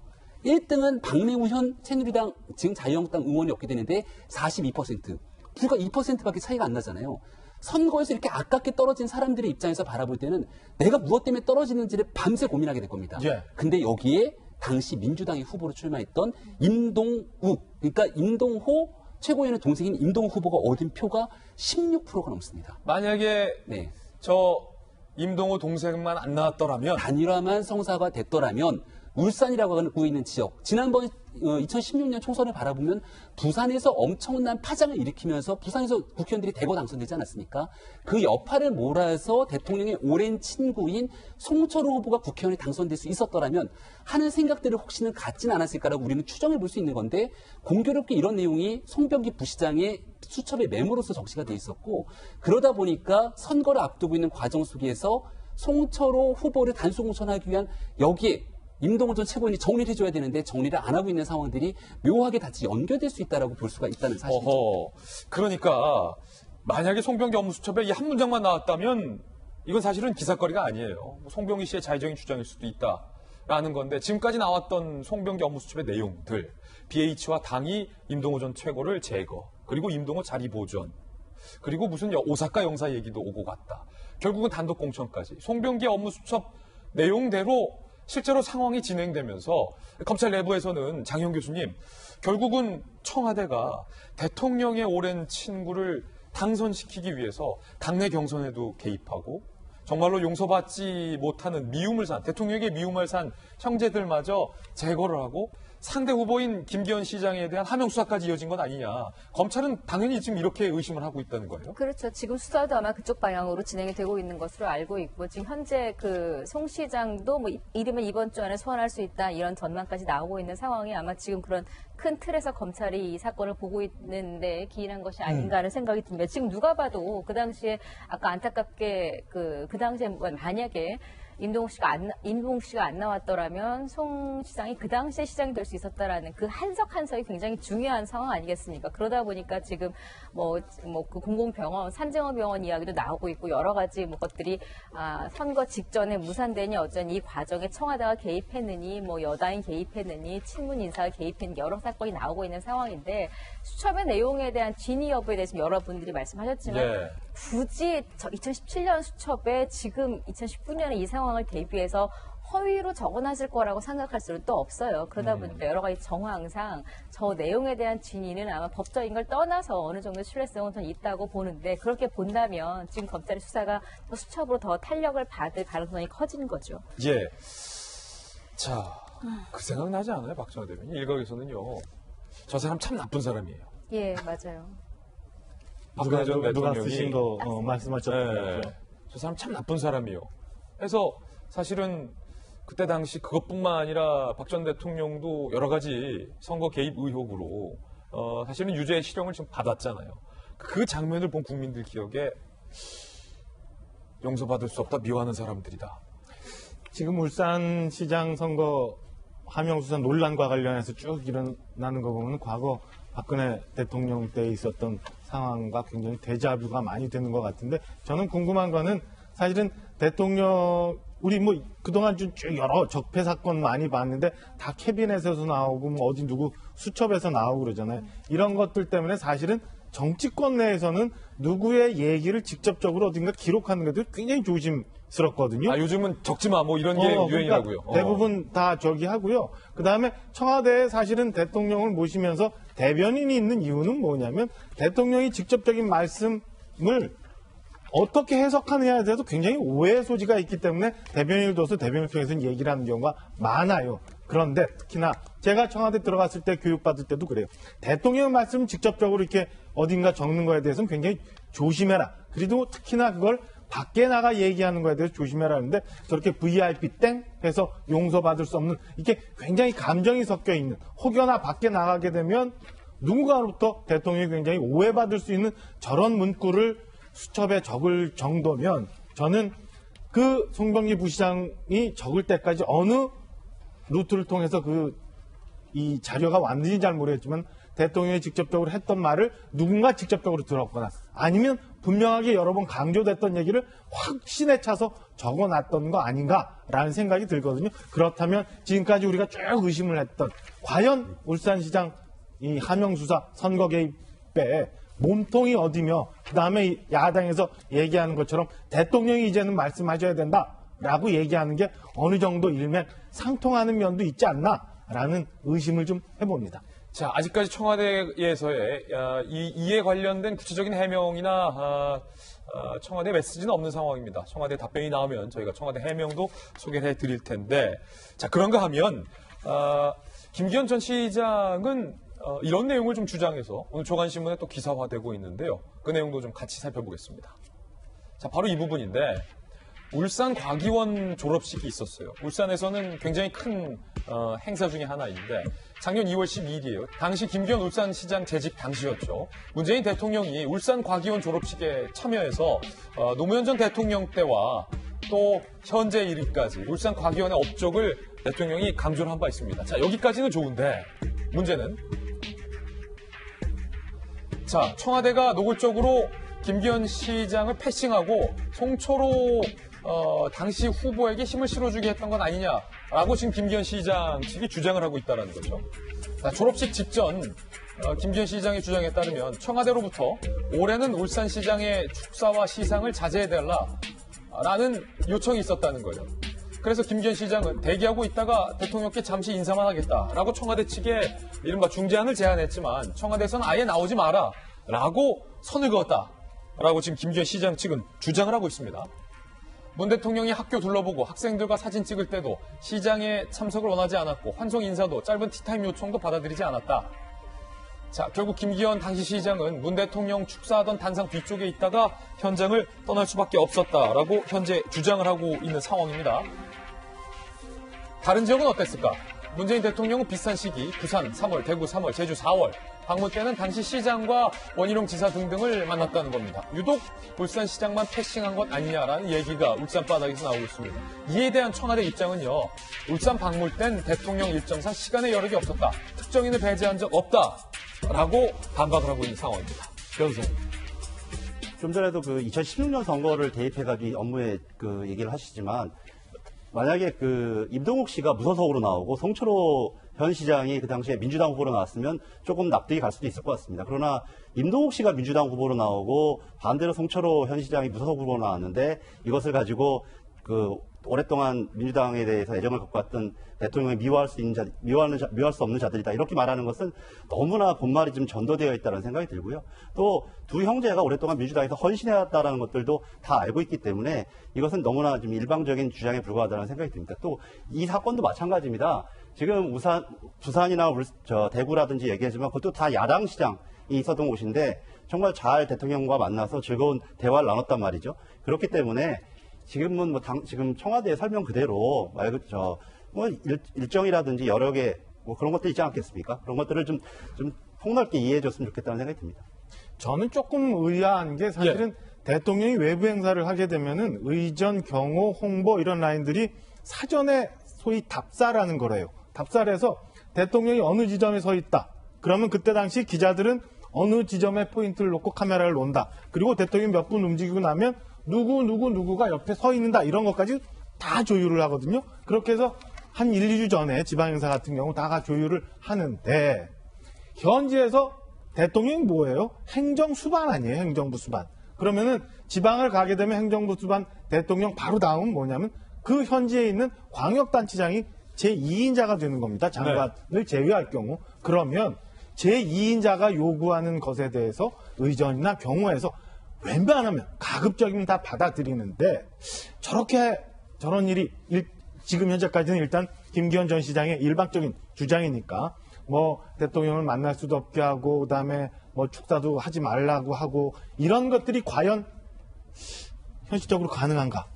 1등은 박맹우 현 새누리당 지금 자유한국당 의원이 얻게 되는데 42%. 불과 2%밖에 차이가 안 나잖아요. 선거에서 이렇게 아깝게 떨어진 사람들의 입장에서 바라볼 때는 내가 무엇 때문에 떨어지는지를 밤새 고민하게 될 겁니다.
예.
근데 여기에 당시 민주당의 후보로 출마했던 임동욱, 그러니까 임동호 최고위원의 동생인 임동욱 후보가 얻은 표가 16%가 넘습니다.
만약에
네.
저 임동호 동생만 안 나왔더라면
단일화만 성사가 됐더라면 울산이라고 하고 있는 지역, 지난번 2016년 총선을 바라보면 부산에서 엄청난 파장을 일으키면서 부산에서 국회의원들이 대거 당선되지 않았습니까? 그 여파를 몰아서 대통령의 오랜 친구인 송철호 후보가 국회의원에 당선될 수 있었더라면 하는 생각들을 혹시는 갖지는 않았을까라고 우리는 추정해 볼 수 있는 건데 공교롭게 이런 내용이 송병기 부시장의 수첩의 메모로서 적시가 돼 있었고 그러다 보니까 선거를 앞두고 있는 과정 속에서 송철호 후보를 단수 공천하기 위한 여기에 임동호 전 최고위원이 정리를 해줘야 되는데 정리를 안 하고 있는 상황들이 묘하게 같이 연결될 수 있다라고 볼 수가 있다는 사실이죠.
어허. 그러니까 만약에 송병기 업무수첩에 이 한 문장만 나왔다면 이건 사실은 기사거리가 아니에요. 송병기 씨의 자의적인 주장일 수도 있다라는 건데 지금까지 나왔던 송병기 업무수첩의 내용들 BH와 당이 임동호 전 최고를 제거 그리고 임동호 자리 보전 그리고 무슨 오사카 영사 얘기도 오고 갔다. 결국은 단독 공천까지 송병기 업무수첩 내용대로 실제로 상황이 진행되면서 검찰 내부에서는 장현 교수님 결국은 청와대가 대통령의 오랜 친구를 당선시키기 위해서 당내 경선에도 개입하고 정말로 용서받지 못하는 미움을 산 대통령에게 미움을 산 형제들마저 제거를 하고 상대 후보인 김기현 시장에 대한 하명 수사까지 이어진 건 아니냐. 검찰은 당연히 지금 이렇게 의심을 하고 있다는 거예요.
그렇죠. 지금 수사도 아마 그쪽 방향으로 진행이 되고 있는 것으로 알고 있고 지금 현재 그 송 시장도 뭐 이르면 이번 주 안에 소환할 수 있다 이런 전망까지 나오고 있는 상황이 아마 지금 그런 큰 틀에서 검찰이 이 사건을 보고 있는데 기인한 것이 아닌가 하는 생각이 듭니다. 지금 누가 봐도 그 당시에 아까 안타깝게 그 당시에 만약에 임동욱 씨가 안 나왔더라면 송 시장이 그 당시에 시장이 될 수 있었다라는 그 한석이 굉장히 중요한 상황 아니겠습니까? 그러다 보니까 지금 그 공공병원, 산정호병원 이야기도 나오고 있고 여러 가지 것들이 선거 직전에 무산되니 어쩐 이 과정에 청와대가 개입했느니 여당이 개입했느니 친문 인사가 개입했느니 여러 사건이 나오고 있는 상황인데 수첩의 내용에 대한 진위 여부에 대해서 여러분들이 말씀하셨지만 굳이 2017년 수첩에 지금 2019년에 이 상황을 대비해서 허위로 적어놨을 거라고 생각할 수는 또 없어요. 그러다 보니까 여러 가지 정황상 저 내용에 대한 진위는 아마 법적인 걸 떠나서 어느 정도 신뢰성은 전 있다고 보는데, 그렇게 본다면 지금 검찰의 수사가 또 수첩으로 더 탄력을 받을 가능성이 커지는 거죠.
예. 자, 그 생각 나지 않아요, 박정화 대변인? 일각에서는요, 저 사람 참 나쁜 사람이에요.
예, 맞아요.
박근혜 전
누가
대통령이
쓰신 거 말씀하셨던 거죠.
저 사람 참 나쁜 사람이요. 그래서 사실은 그때 당시 그것뿐만 아니라 박 전 대통령도 여러 가지 선거 개입 의혹으로 사실은 유죄 실형을 지금 받았잖아요. 그 장면을 본 국민들 기억에 용서받을 수 없다, 미워하는 사람들이다.
지금 울산시장 선거 하명수사 논란과 관련해서 쭉 일어나는 거 보면 과거 박근혜 대통령 때 있었던 상황과 굉장히 데자뷰가 많이 되는 것 같은데, 저는 궁금한 거는 사실은 대통령, 우리 뭐 그동안 쭉 여러 적폐 사건 많이 봤는데 다 캐비넷에서 나오고 뭐 어디 누구 수첩에서 나오고 그러잖아요. 이런 것들 때문에 사실은 정치권 내에서는 누구의 얘기를 직접적으로 어딘가 기록하는 것도 굉장히 조심스럽거든요.
아, 요즘은 적지 마, 뭐 이런 게 유행이라고요.
그러니까 대부분 다 저기 하고요. 그 다음에 청와대에 사실은 대통령을 모시면서 대변인이 있는 이유는 뭐냐면, 대통령이 직접적인 말씀을 어떻게 해석하느냐에 대해서 굉장히 오해의 소지가 있기 때문에 대변인을 둬서 대변인을 통해서 얘기를 하는 경우가 많아요. 그런데 특히나 제가 청와대 들어갔을 때 교육받을 때도 그래요. 대통령 말씀 직접적으로 이렇게 어딘가 적는 거에 대해서는 굉장히 조심해라. 그리고 특히나 그걸 밖에 나가 얘기하는 거에 대해서 조심해라 하는데, 저렇게 VIP 땡 해서 용서받을 수 없는, 이게 굉장히 감정이 섞여 있는, 혹여나 밖에 나가게 되면 누군가로부터 대통령이 굉장히 오해받을 수 있는 저런 문구를 수첩에 적을 정도면, 저는 그 송병기 부시장이 적을 때까지 어느 루트를 통해서 이 자료가 왔는지 잘 모르겠지만 대통령이 직접적으로 했던 말을 누군가 직접적으로 들었거나, 아니면 분명하게 여러 번 강조됐던 얘기를 확신에 차서 적어놨던 거 아닌가라는 생각이 들거든요. 그렇다면 지금까지 우리가 쭉 의심을 했던, 과연 울산시장 이 하명수사 선거 개입에 몸통이 어디며, 그 다음에 야당에서 얘기하는 것처럼 대통령이 이제는 말씀하셔야 된다라고 얘기하는 게 어느 정도 일맥 상통하는 면도 있지 않나라는 의심을 좀 해봅니다.
자, 아직까지 청와대에서의 이에 관련된 구체적인 해명이나 청와대 메시지는 없는 상황입니다. 청와대 답변이 나오면 저희가 청와대 해명도 소개를 해드릴 텐데, 자, 그런가 하면 김기현 전 시장은 이런 내용을 좀 주장해서 오늘 조간신문에 또 기사화되고 있는데요. 그 내용도 좀 같이 살펴보겠습니다. 자, 바로 이 부분인데, 울산 과기원 졸업식이 있었어요. 울산에서는 굉장히 큰 행사 중에 하나인데, 작년 2월 12일이에요. 당시 김기현 울산시장 재직 당시였죠. 문재인 대통령이 울산 과기원 졸업식에 참여해서 노무현 전 대통령 때와 또 현재 일까지 울산 과기원의 업적을 대통령이 강조를 한 바 있습니다. 자, 여기까지는 좋은데 문제는, 자, 청와대가 노골적으로 김기현 시장을 패싱하고 송초로 당시 후보에게 힘을 실어주게 했던 건 아니냐라고 지금 김기현 시장 측이 주장을 하고 있다는 거죠. 자, 졸업식 직전 김기현 시장의 주장에 따르면 청와대로부터 올해는 울산시장의 축사와 시상을 자제해달라라는 요청이 있었다는 거예요. 그래서 김기현 시장은 대기하고 있다가 대통령께 잠시 인사만 하겠다라고 청와대 측에 이른바 중재안을 제안했지만 청와대에서는 아예 나오지 마라라고 선을 그었다라고 지금 김기현 시장 측은 주장을 하고 있습니다. 문 대통령이 학교 둘러보고 학생들과 사진 찍을 때도 시장에 참석을 원하지 않았고 환송 인사도 짧은 티타임 요청도 받아들이지 않았다. 자, 결국 김기현 당시 시장은 문 대통령 축사하던 단상 뒤쪽에 있다가 현장을 떠날 수밖에 없었다라고 현재 주장을 하고 있는 상황입니다. 다른 지역은 어땠을까? 문재인 대통령은 비슷한 시기 부산 3월, 대구 3월, 제주 4월 방문 때는 당시 시장과 원희룡 지사 등등을 만났다는 겁니다. 유독 울산시장만 패싱한 것 아니냐라는 얘기가 울산 바닥에서 나오고 있습니다. 이에 대한 청와대 입장은요, 울산 방문 땐 대통령 일정상 시간의 여력이 없었다. 특정인을 배제한 적 없다라고 반박을 하고 있는 상황입니다. 변호사님.
좀 전에도 그 2016년 선거를 대입해가지고 업무에 그 얘기를 하시지만, 만약에 그 임동욱 씨가 무소속으로 나오고 송철호 현 시장이 그 당시에 민주당 후보로 나왔으면 조금 납득이 갈 수도 있을 것 같습니다. 그러나 임동욱 씨가 민주당 후보로 나오고 반대로 송철호 현 시장이 무소속 후보로 나왔는데 이것을 가지고 그 오랫동안 민주당에 대해서 애정을 갖고 왔던 대통령이 미워할 수 없는 자들이다. 이렇게 말하는 것은 너무나 본말이 좀 전도되어 있다는 생각이 들고요. 또 두 형제가 오랫동안 민주당에서 헌신해왔다는 것들도 다 알고 있기 때문에 이것은 너무나 좀 일방적인 주장에 불과하다는 생각이 듭니다. 또 이 사건도 마찬가지입니다. 지금 부산이나 대구라든지 얘기하지만 그것도 다 야당 시장이 있었던 곳인데 정말 잘 대통령과 만나서 즐거운 대화를 나눴단 말이죠. 그렇기 때문에 지금은 지금 청와대 설명 그대로 일정이라든지 여러 개 그런 것들 있지 않겠습니까? 그런 것들을 좀 폭넓게 이해해 줬으면 좋겠다는 생각이 듭니다.
저는 조금 의아한 게 사실은 대통령이 외부 행사를 하게 되면은 의전, 경호, 홍보 이런 라인들이 사전에 소위 답사라는 거래요. 답사를 대통령이 어느 지점에 서 있다. 그러면 그때 당시 기자들은 어느 지점에 포인트를 놓고 카메라를 놓는다. 그리고 대통령이 몇 분 움직이고 나면 누구가 옆에 서 있는다. 이런 것까지 다 조율을 하거든요. 그렇게 해서 한 1, 2주 전에 지방행사 같은 경우 다 조율을 하는데 현지에서 대통령이 뭐예요? 행정수반 아니에요? 행정부 수반. 그러면은 지방을 가게 되면 행정부 수반 대통령 바로 다음 뭐냐면 그 현지에 있는 광역단체장이 제2인자가 되는 겁니다. 장관을 제외할 경우. 그러면 제2인자가 요구하는 것에 대해서 의전이나 경호에서 웬만하면 가급적이면 다 받아들이는데 저런 일이 지금 현재까지는 일단 김기현 전 시장의 일방적인 주장이니까 뭐 대통령을 만날 수도 없게 하고 그다음에 뭐 축사도 하지 말라고 하고 이런 것들이 과연 현실적으로 가능한가?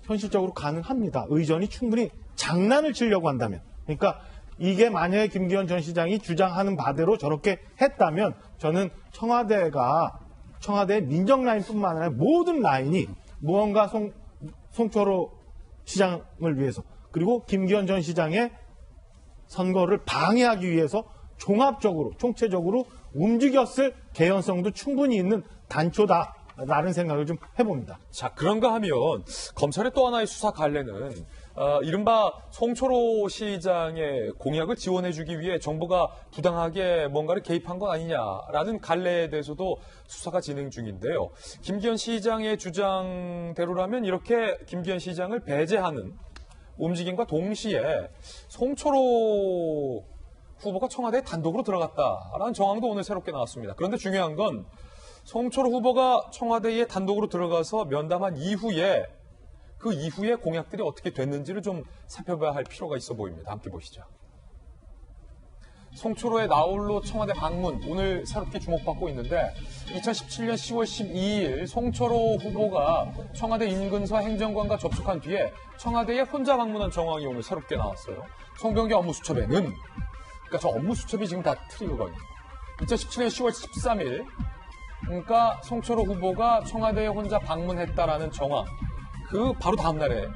현실적으로 가능합니다. 의전이 충분히 장난을 치려고 한다면. 그러니까 이게 만약에 김기현 전 시장이 주장하는 바대로 저렇게 했다면 저는 청와대의 민정 라인뿐만 아니라 모든 라인이 무언가 송철호 시장을 위해서 그리고 김기현 전 시장의 선거를 방해하기 위해서 종합적으로 총체적으로 움직였을 개연성도 충분히 있는 단초다라는 생각을 좀 해봅니다.
자, 그런가 하면 검찰의 또 하나의 수사 갈래는 이른바 송철호 시장의 공약을 지원해주기 위해 정부가 부당하게 뭔가를 개입한 건 아니냐라는 갈래에 대해서도 수사가 진행 중인데요. 김기현 시장의 주장대로라면 이렇게 김기현 시장을 배제하는 움직임과 동시에 송철호 후보가 청와대에 단독으로 들어갔다라는 정황도 오늘 새롭게 나왔습니다. 그런데 중요한 건 송철호 후보가 청와대에 단독으로 들어가서 면담한 이후에 그 이후에 공약들이 어떻게 됐는지를 좀 살펴봐야 할 필요가 있어 보입니다. 함께 보시죠. 송철호의 나홀로 청와대 방문 오늘 새롭게 주목받고 있는데 2017년 10월 12일 송철호 후보가 청와대 인근서 행정관과 접촉한 뒤에 청와대에 혼자 방문한 정황이 오늘 새롭게 나왔어요. 송병기 업무수첩에는 그러니까 저 업무수첩이 지금 다 틀리거든요. 2017년 10월 13일 그러니까 송철호 후보가 청와대에 혼자 방문했다라는 정황 그 바로 다음 날에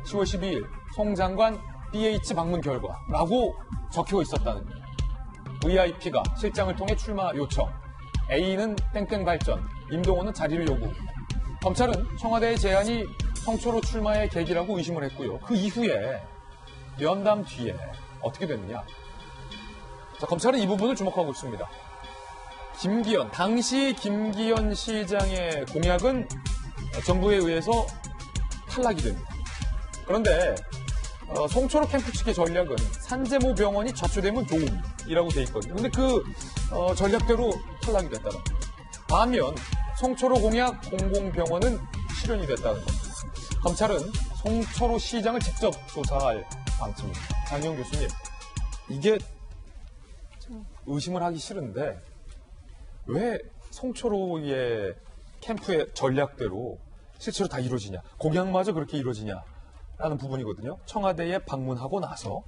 10월 12일 송 장관 BH 방문 결과라고 적히고 있었다는 거예요. VIP가 실장을 통해 출마 요청, A는 땡땡 발전, 임동호는 자리를 요구. 검찰은 청와대의 제안이 송철호 출마의 계기라고 의심을 했고요. 그 이후에 면담 뒤에 어떻게 됐느냐. 자, 검찰은 이 부분을 주목하고 있습니다. 당시 김기현 시장의 공약은 정부에 의해서 탈락이 됩니다. 그런데 송철호 캠프 측의 전략은 산재모 병원이 좌초되면 좋음이라고 돼 있거든요. 근데 그 전략대로 탈락이 됐다는 겁니다. 반면 송철호 공약 공공병원은 실현이 됐다는 겁니다. 검찰은 송철호 시장을 직접 조사할 방침입니다. 장영 교수님, 이게 의심을 하기 싫은데 왜 송철호의 캠프의 전략대로 실제로 다 이루어지냐, 공약마저 그렇게 이루어지냐라는 부분이거든요. 청와대에 방문하고 나서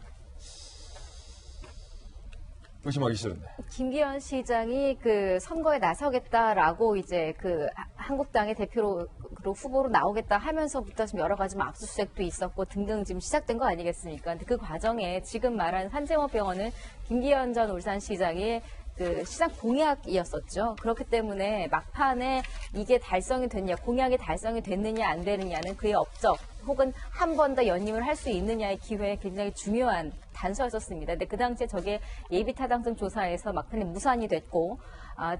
의심하기 싫은데.
김기현 시장이 그 선거에 나서겠다라고 이제 그 한국당의 대표로 후보로 나오겠다 하면서부터 좀 여러 가지 압수수색도 있었고 등등 지금 시작된 거 아니겠습니까? 근데 그 과정에 지금 말한 산재모 병원은 김기현 전 울산시장의 그 시장 공약이었었죠. 그렇기 때문에 막판에 이게 달성이 됐냐, 공약이 달성이 됐느냐 안 되느냐는 그의 업적 혹은 한 번 더 연임을 할 수 있느냐의 기회에 굉장히 중요한 단서였었습니다. 근데 그 당시에 저게 예비타당성 조사에서 막판에 무산이 됐고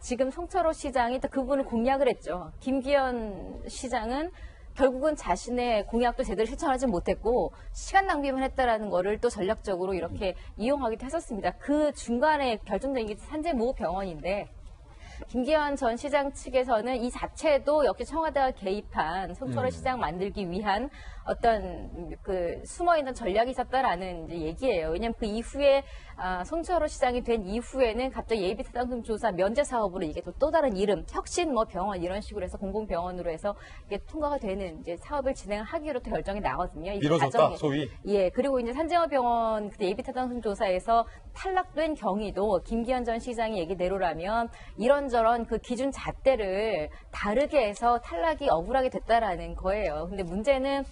지금 송철호 시장이 또 그 부분을 공략을 했죠. 김기현 시장은 결국은 자신의 공약도 제대로 실천하지 못했고 시간 낭비만 했다라는 거를 또 전략적으로 이렇게 이용하기도 했었습니다. 그 중간에 결정적인 게 산재모병원인데 김기현 전 시장 측에서는 이 자체도 역시 청와대가 개입한 송철호 시장 만들기 위한 어떤 그 숨어있는 전략이 있었다라는 이제 얘기예요. 왜냐하면 그 이후에 송철호 시장이 된 이후에는 갑자기 예비타당성 조사 면제 사업으로 이게 또 다른 이름, 혁신 뭐 병원 이런 식으로 해서 공공병원으로 해서 이게 통과가 되는 이제 사업을 진행하기로 또 결정이 나거든요. 이
미뤄졌다,
과정에.
소위.
예, 그리고 이제 산재호병원 그때 예비타당성 조사에서 탈락된 경위도 김기현 전 시장의 얘기대로라면 이런저런 그 기준 잣대를 다르게 해서 탈락이 억울하게 됐다라는 거예요. 근데 문제는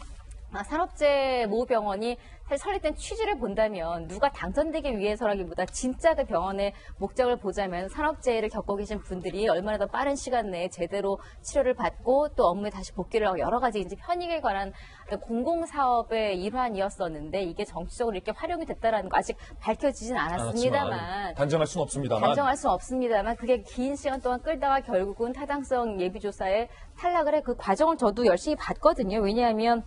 산업재모병원이 사실 설립된 취지를 본다면 누가 당선되기 위해서라기보다 진짜 그 병원의 목적을 보자면 산업재해를 겪고 계신 분들이 얼마나 더 빠른 시간 내에 제대로 치료를 받고 또 업무에 다시 복귀를 하고 여러 가지 이제 편익에 관한 공공사업의 일환이었었는데 이게 정치적으로 이렇게 활용이 됐다라는 거 아직 밝혀지진 않았습니다만
단정할 수는 없습니다만.
단정할 수는 없습니다만 그게 긴 시간 동안 끌다가 결국은 타당성 예비조사에 탈락을 해 그 과정을 저도 열심히 봤거든요. 왜냐하면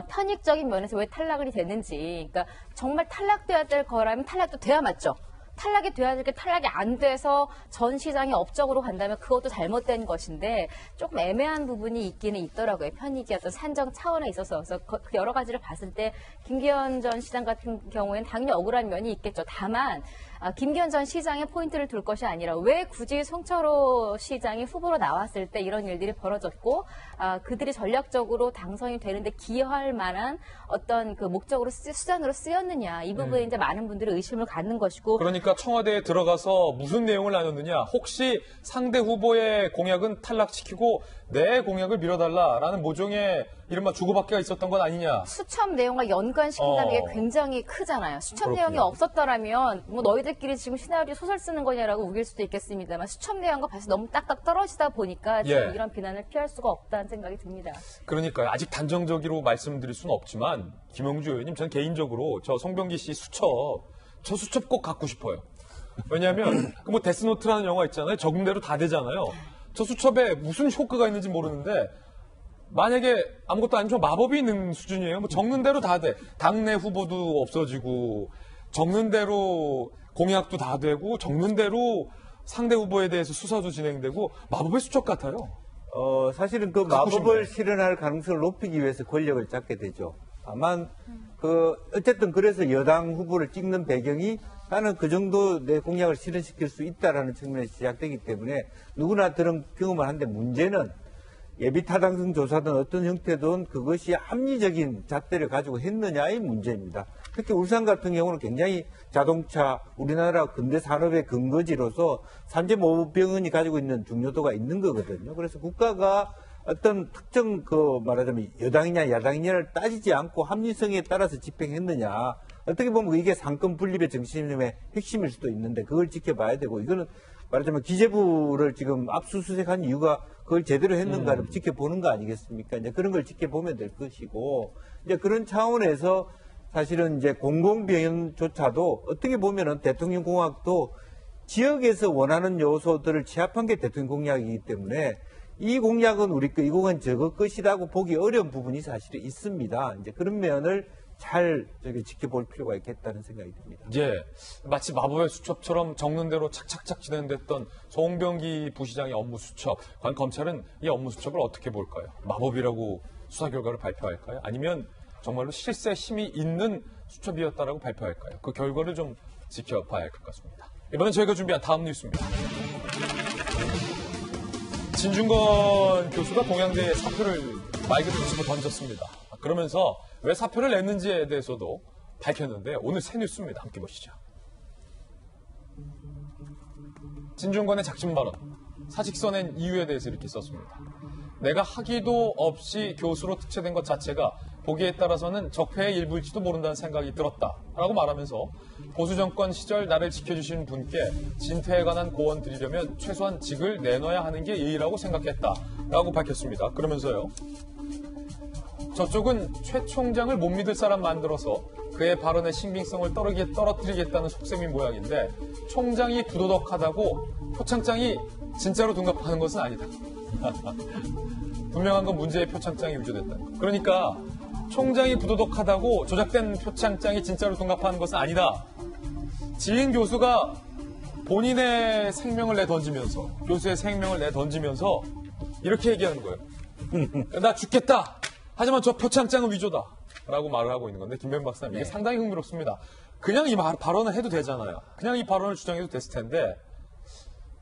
편익적인 면에서 왜 탈락이 됐는지, 그러니까 정말 탈락돼야 될 거라면 탈락도 돼야 맞죠. 탈락이 돼야 될 게 탈락이 안 돼서 전 시장이 업적으로 간다면 그것도 잘못된 것인데 조금 애매한 부분이 있기는 있더라고요. 편익이 어떤 산정 차원에 있어서. 그래서 그 여러 가지를 봤을 때 김기현 전 시장 같은 경우에는 당연히 억울한 면이 있겠죠. 다만 김기현 전 시장의 포인트를 둘 것이 아니라 왜 굳이 송철호 시장이 후보로 나왔을 때 이런 일들이 벌어졌고 그들이 전략적으로 당선이 되는데 기여할 만한 어떤 그 목적으로 수단으로 쓰였느냐 이 부분에 이제 많은 분들이 의심을 갖는 것이고
그러니까 청와대에 들어가서 무슨 내용을 나눴느냐. 혹시 상대 후보의 공약은 탈락시키고 내 공약을 밀어달라라는 모종의 이른바 주고받기가 있었던 건 아니냐.
수첩 내용과 연관시킨다는 게 굉장히 크잖아요. 수첩 내용이 없었더라면 뭐 너희들끼리 지금 시나리오 소설 쓰는 거냐라고 우길 수도 있겠습니다만 수첩 내용과 봐서 너무 딱딱 떨어지다 보니까 지금 이런 비난을 피할 수가 없다는 생각이 듭니다.
그러니까요. 아직 단정적으로 말씀드릴 수는 없지만 김영주 의원님 저는 개인적으로 저 송병기 씨 저 수첩 꼭 갖고 싶어요. 왜냐하면 그 뭐 데스노트라는 영화 있잖아요. 적응대로 다 되잖아요. 저 수첩에 무슨 효과가 있는지 모르는데 만약에 아무것도 아니면 마법이 있는 수준이에요. 뭐 적는 대로 다 돼. 당내 후보도 없어지고 적는 대로 공약도 다 되고 적는 대로 상대 후보에 대해서 수사도 진행되고 마법의 수첩 같아요.
사실은 그 마법을 실현할 가능성을 높이기 위해서 권력을 잡게 되죠. 다만 어쨌든 그래서 여당 후보를 찍는 배경이 나는 그 정도 내 공약을 실현시킬 수 있다라는 측면에서 시작되기 때문에 누구나 그런 경험을 하는데 문제는 예비타당성 조사든 어떤 형태든 그것이 합리적인 잣대를 가지고 했느냐의 문제입니다. 특히 울산 같은 경우는 굉장히 자동차, 우리나라 근대 산업의 근거지로서 산재모병원이 가지고 있는 중요도가 있는 거거든요. 그래서 국가가 어떤 특정 말하자면 여당이냐 야당이냐를 따지지 않고 합리성에 따라서 집행했느냐. 어떻게 보면 이게 상권 분립의 정신의 핵심일 수도 있는데 그걸 지켜봐야 되고 이거는 말하자면 기재부를 지금 압수수색한 이유가 그걸 제대로 했는가를 지켜보는 거 아니겠습니까? 이제 그런 걸 지켜보면 될 것이고 이제 그런 차원에서 사실은 이제 공공병원조차도 어떻게 보면은 대통령 공약도 지역에서 원하는 요소들을 취합한 게 대통령 공약이기 때문에 이 공약은 우리 거, 이공은 저거 것이라고 보기 어려운 부분이 사실은 있습니다. 이제 그런 면을 잘 지켜볼 필요가 있겠다는 생각이 듭니다.
예, 마치 마법의 수첩처럼 적는 대로 착착착 진행됐던 송병기 부시장의 업무 수첩. 과연 검찰은 이 업무 수첩을 어떻게 볼까요? 마법이라고 수사 결과를 발표할까요? 아니면 정말로 실세 힘이 있는 수첩이었다라고 발표할까요? 그 결과를 좀 지켜봐야 할 것 같습니다. 이번엔 저희가 준비한 다음 뉴스입니다. 진중권 교수가 동양대에 사표를 말 그대로 집어 던졌습니다. 그러면서 왜 사표를 냈는지에 대해서도 밝혔는데 오늘 새 뉴스입니다. 함께 보시죠. 진중권의 작심 발언, 사직 써낸 이유에 대해서 이렇게 썼습니다. 내가 학위도 없이 교수로 특채된 것 자체가 보기에 따라서는 적폐의 일부일지도 모른다는 생각이 들었다라고 말하면서 보수정권 시절 나를 지켜주신 분께 진퇴에 관한 고언 드리려면 최소한 직을 내놔야 하는 게 예의라고 생각했다라고 밝혔습니다. 그러면서요. 저쪽은 최 총장을 못 믿을 사람 만들어서 그의 발언의 신빙성을 떨어뜨리겠다는 속셈인 모양인데 총장이 부도덕하다고 표창장이 진짜로 둔갑하는 것은 아니다. 분명한 건 문제의 표창장이 위조됐다. 그러니까 총장이 부도덕하다고 조작된 표창장이 진짜로 둔갑하는 것은 아니다. 지인 교수가 본인의 생명을 내던지면서 교수의 생명을 내던지면서 이렇게 얘기하는 거예요. 나 죽겠다. 하지만 저 표창장은 위조다. 라고 말을 하고 있는 건데 김변 박사님 이게 상당히 흥미롭습니다. 그냥 이 발언을 해도 되잖아요. 그냥 이 발언을 주장해도 됐을 텐데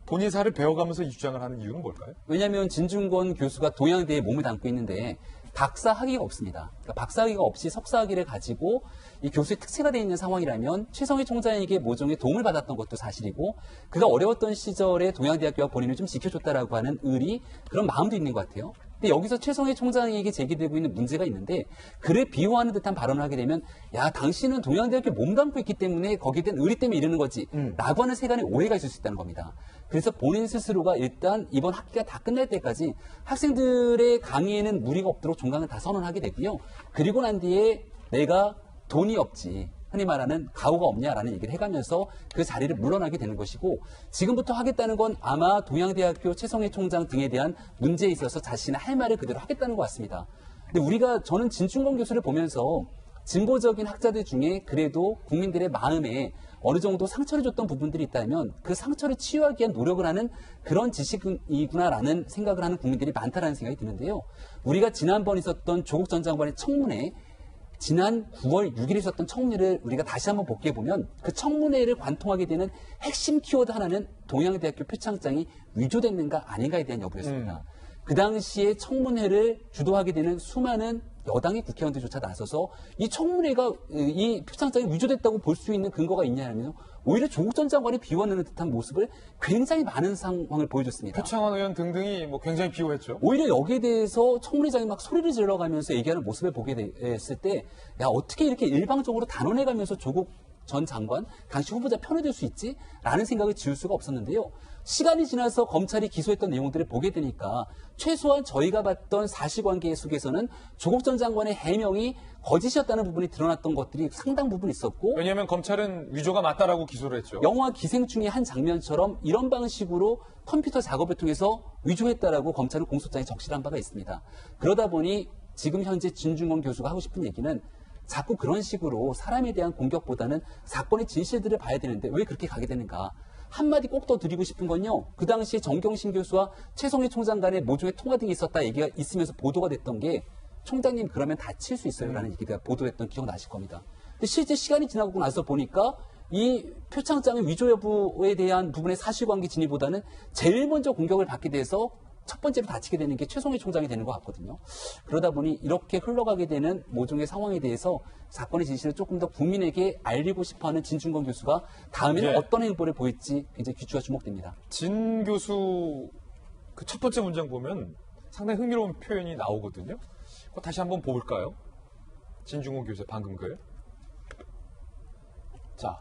본인 사를 배워가면서 이 주장을 하는 이유는 뭘까요?
왜냐하면 진중권 교수가 동양대에 몸을 담고 있는데 박사 학위가 없습니다. 그러니까 박사 학위가 없이 석사 학위를 가지고 이 교수의 특채가 되어 있는 상황이라면 최성희 총장에게 모종의 도움을 받았던 것도 사실이고 그가 어려웠던 시절에 동양대학교가 본인을 좀 지켜줬다라고 하는 의리 그런 마음도 있는 것 같아요. 근데 여기서 최성희 총장에게 제기되고 있는 문제가 있는데 그를 비호하는 듯한 발언을 하게 되면 야 당신은 동양대학교 몸담고 있기 때문에 거기에 대한 의리 때문에 이러는 거지 라고 하는 세간의 오해가 있을 수 있다는 겁니다. 그래서 본인 스스로가 일단 이번 학기가 다 끝날 때까지 학생들의 강의에는 무리가 없도록 종강을 다 선언하게 되고요. 그리고 난 뒤에 내가 돈이 없지 흔히 말하는 가오가 없냐라는 얘기를 해가면서 그 자리를 물러나게 되는 것이고 지금부터 하겠다는 건 아마 동양대학교 최성희 총장 등에 대한 문제에 있어서 자신의 할 말을 그대로 하겠다는 것 같습니다. 근데 저는 진중권 교수를 보면서 진보적인 학자들 중에 그래도 국민들의 마음에 어느 정도 상처를 줬던 부분들이 있다면 그 상처를 치유하기 위한 노력을 하는 그런 지식이구나라는 생각을 하는 국민들이 많다라는 생각이 드는데요. 우리가 지난번 있었던 조국 전 장관의 청문회 지난 9월 6일에 있었던 청문회를 우리가 다시 한번 복귀해보면 그 청문회를 관통하게 되는 핵심 키워드 하나는 동양대학교 표창장이 위조됐는가 아닌가에 대한 여부였습니다. 그 당시에 청문회를 주도하게 되는 수많은 여당의 국회의원들조차 나서서 이 청문회가 이 표창장이 위조됐다고 볼 수 있는 근거가 있냐면 오히려 조국 전 장관이 비워내는 듯한 모습을 굉장히 많은 상황을 보여줬습니다.
표창원 의원 등등이 굉장히 비호했죠.
오히려 여기에 대해서 청문회장이 막 소리를 질러가면서 얘기하는 모습을 보게 됐을 때 야 어떻게 이렇게 일방적으로 단언해가면서 조국 전 장관 당시 후보자 편에 들 수 있지? 라는 생각을 지울 수가 없었는데요. 시간이 지나서 검찰이 기소했던 내용들을 보게 되니까 최소한 저희가 봤던 사실관계 속에서는 조국 전 장관의 해명이 거짓이었다는 부분이 드러났던 것들이 상당 부분 있었고
왜냐하면 검찰은 위조가 맞다라고 기소를 했죠.
영화 기생충의 한 장면처럼 이런 방식으로 컴퓨터 작업을 통해서 위조했다라고 검찰은 공소장에 적시한 바가 있습니다. 그러다 보니 지금 현재 진중권 교수가 하고 싶은 얘기는 자꾸 그런 식으로 사람에 대한 공격보다는 사건의 진실들을 봐야 되는데 왜 그렇게 가게 되는가. 한마디 꼭 더 드리고 싶은 건요. 그 당시에 정경심 교수와 최성희 총장 간의 모종의 통화 등이 있었다 얘기가 있으면서 보도가 됐던 게 총장님 그러면 다칠 수 있어요 라는 얘기가 보도됐던 기억 나실 겁니다. 근데 실제 시간이 지나고 나서 보니까 이 표창장의 위조 여부에 대한 부분의 사실관계 진위보다는 제일 먼저 공격을 받게 돼서 첫 번째로 다치게 되는 게 최성희 총장이 되는 것 같거든요. 그러다 보니 이렇게 흘러가게 되는 모종의 상황에 대해서 사건의 진실을 조금 더 국민에게 알리고 싶어하는 진중권 교수가 다음에는 어떤 행보를 보일지 굉장히 귀추가 주목됩니다.
진 교수 그 첫 번째 문장 보면 상당히 흥미로운 표현이 나오거든요. 그거 다시 한번 볼까요? 진중권 교수의 방금 글. 자,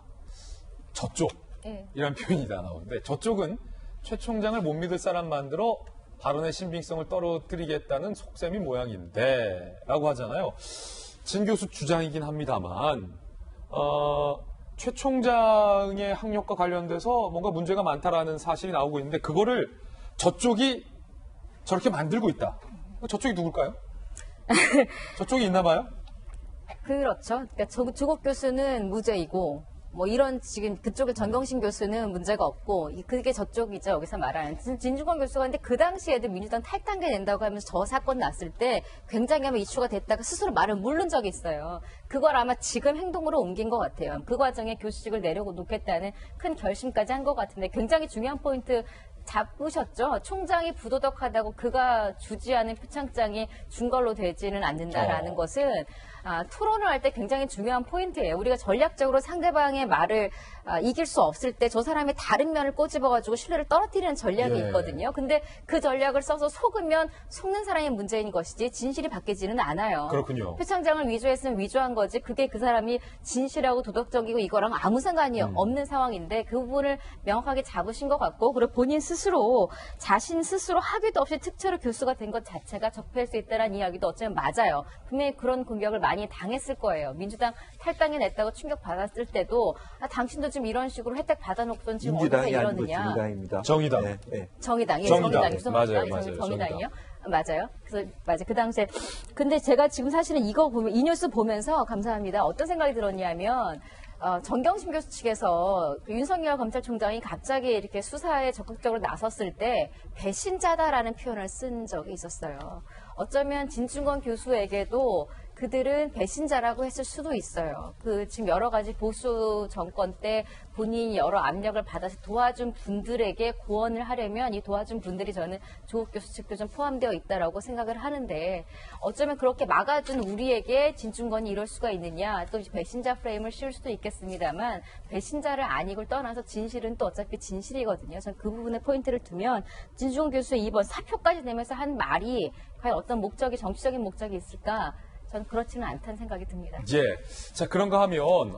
저쪽이라는 표현이 다 나오는데 저쪽은 최 총장을 못 믿을 사람 만들어 발언의 신빙성을 떨어뜨리겠다는 속셈이 모양인데 라고 하잖아요. 진 교수 주장이긴 합니다만 최 총장의 학력과 관련돼서 뭔가 문제가 많다라는 사실이 나오고 있는데 그거를 저쪽이 저렇게 만들고 있다. 저쪽이 누굴까요? 저쪽이 있나 봐요?
그렇죠. 그러니까 조국 교수는 무죄이고 뭐 이런 지금 그쪽에 정경심 교수는 문제가 없고 그게 저쪽이죠. 여기서 말하는 진중권 교수가 근데 그 당시에도 민주당 탈당계 낸다고 하면서 저 사건 났을 때 굉장히 아마 이슈가 됐다가 스스로 말을 물른 적이 있어요. 그걸 아마 지금 행동으로 옮긴 것 같아요. 그 과정에 교수직을 내려놓겠다는 큰 결심까지 한 것 같은데 굉장히 중요한 포인트 잡으셨죠. 총장이 부도덕하다고 그가 주지 않은 표창장이 준 걸로 되지는 않는다라는 것은 토론을 할 때 굉장히 중요한 포인트예요. 우리가 전략적으로 상대방의 말을 이길 수 없을 때 저 사람의 다른 면을 꼬집어가지고 신뢰를 떨어뜨리는 전략이 있거든요. 근데 그 전략을 써서 속으면 속는 사람이 문제인 것이지 진실이 바뀌지는 않아요.
그렇군요.
표창장을 위조했으면 위조한 거지 그게 그 사람이 진실하고 도덕적이고 이거랑 아무 상관이 없는 상황인데 그 부분을 명확하게 잡으신 것 같고 그리고 본인 스스로 스스로 자신 스스로 학위도 없이 특채로 교수가 된 것 자체가 적폐일 수 있다는 이야기도 어쩌면 맞아요. 분명히 그런 공격을 많이 당했을 거예요. 민주당 탈당이 냈다고 충격받았을 때도 당신도 지금 이런 식으로 혜택 받아놓고선 지금 어디서
민주당이 아니고
이러느냐.
정의당입니다.
정의당.
네, 네.
정의당. 예,
정의당.
정의당.
맞아요.
정의당이요? 맞아요. 그래서 맞아요. 그 당시에 근데 제가 지금 사실은 이거 보면 이 뉴스 보면서 감사합니다. 어떤 생각이 들었냐면 정경심 교수 측에서 윤석열 검찰총장이 갑자기 이렇게 수사에 적극적으로 나섰을 때 배신자다라는 표현을 쓴 적이 있었어요. 어쩌면 진중권 교수에게도 그들은 배신자라고 했을 수도 있어요. 지금 여러 가지 보수 정권 때 본인이 여러 압력을 받아서 도와준 분들에게 구원을 하려면 이 도와준 분들이 저는 조국 교수 측도 좀 포함되어 있다라고 생각을 하는데 어쩌면 그렇게 막아준 우리에게 진중권이 이럴 수가 있느냐 또 배신자 프레임을 씌울 수도 있겠습니다만 배신자를 아니고 떠나서 진실은 또 어차피 진실이거든요. 저는 그 부분에 포인트를 두면 진중권 교수의 이번 사표까지 내면서 한 말이 과연 어떤 목적이 정치적인 목적이 있을까? 저는 그렇지는 않다는 생각이 듭니다.
예. 자, 그런가 하면,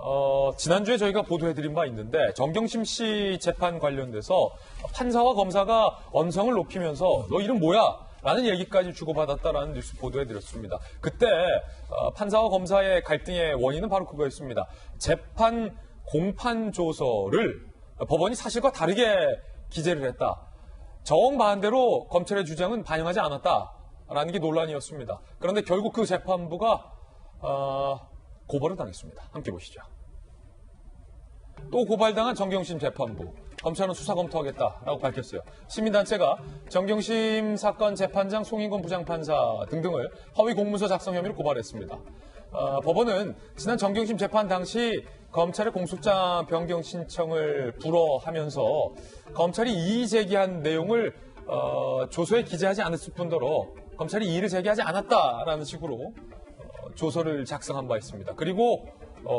지난주에 저희가 보도해드린 바 있는데, 정경심 씨 재판 관련돼서 판사와 검사가 언성을 높이면서 너 이름 뭐야? 라는 얘기까지 주고받았다라는 뉴스 보도해드렸습니다. 그때, 판사와 검사의 갈등의 원인은 바로 그거였습니다. 재판 공판 조서를 법원이 사실과 다르게 기재를 했다. 정반대로 검찰의 주장은 반영하지 않았다. 라는 게 논란이었습니다. 그런데 결국 그 재판부가 고발을 당했습니다. 함께 보시죠. 또 고발당한 정경심 재판부. 검찰은 수사 검토하겠다라고 밝혔어요. 시민단체가 정경심 사건 재판장 송인권 부장판사 등등을 허위 공문서 작성 혐의로 고발했습니다. 법원은 지난 정경심 재판 당시 검찰의 공소장 변경 신청을 불허하면서 검찰이 이의 제기한 내용을 조서에 기재하지 않았을 뿐더러 검찰이 이의를 제기하지 않았다라는 식으로 조서를 작성한 바 있습니다. 그리고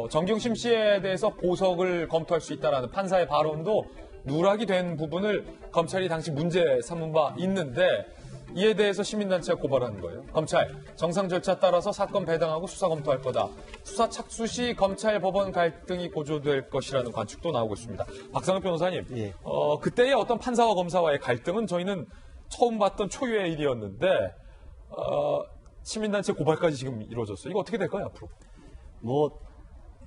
정경심 씨에 대해서 보석을 검토할 수 있다라는 판사의 발언도 누락이 된 부분을 검찰이 당시 문제 삼은 바 있는데 이에 대해서 시민단체가 고발하는 거예요. 검찰, 정상 절차 따라서 사건 배당하고 수사 검토할 거다. 수사 착수 시 검찰 법원 갈등이 고조될 것이라는 관측도 나오고 있습니다. 박상혁 변호사님,
예.
그때의 어떤 판사와 검사와의 갈등은 저희는 처음 봤던 초유의 일이었는데 시민단체 고발까지 지금 이루어졌어요. 이거 어떻게 될까요, 앞으로?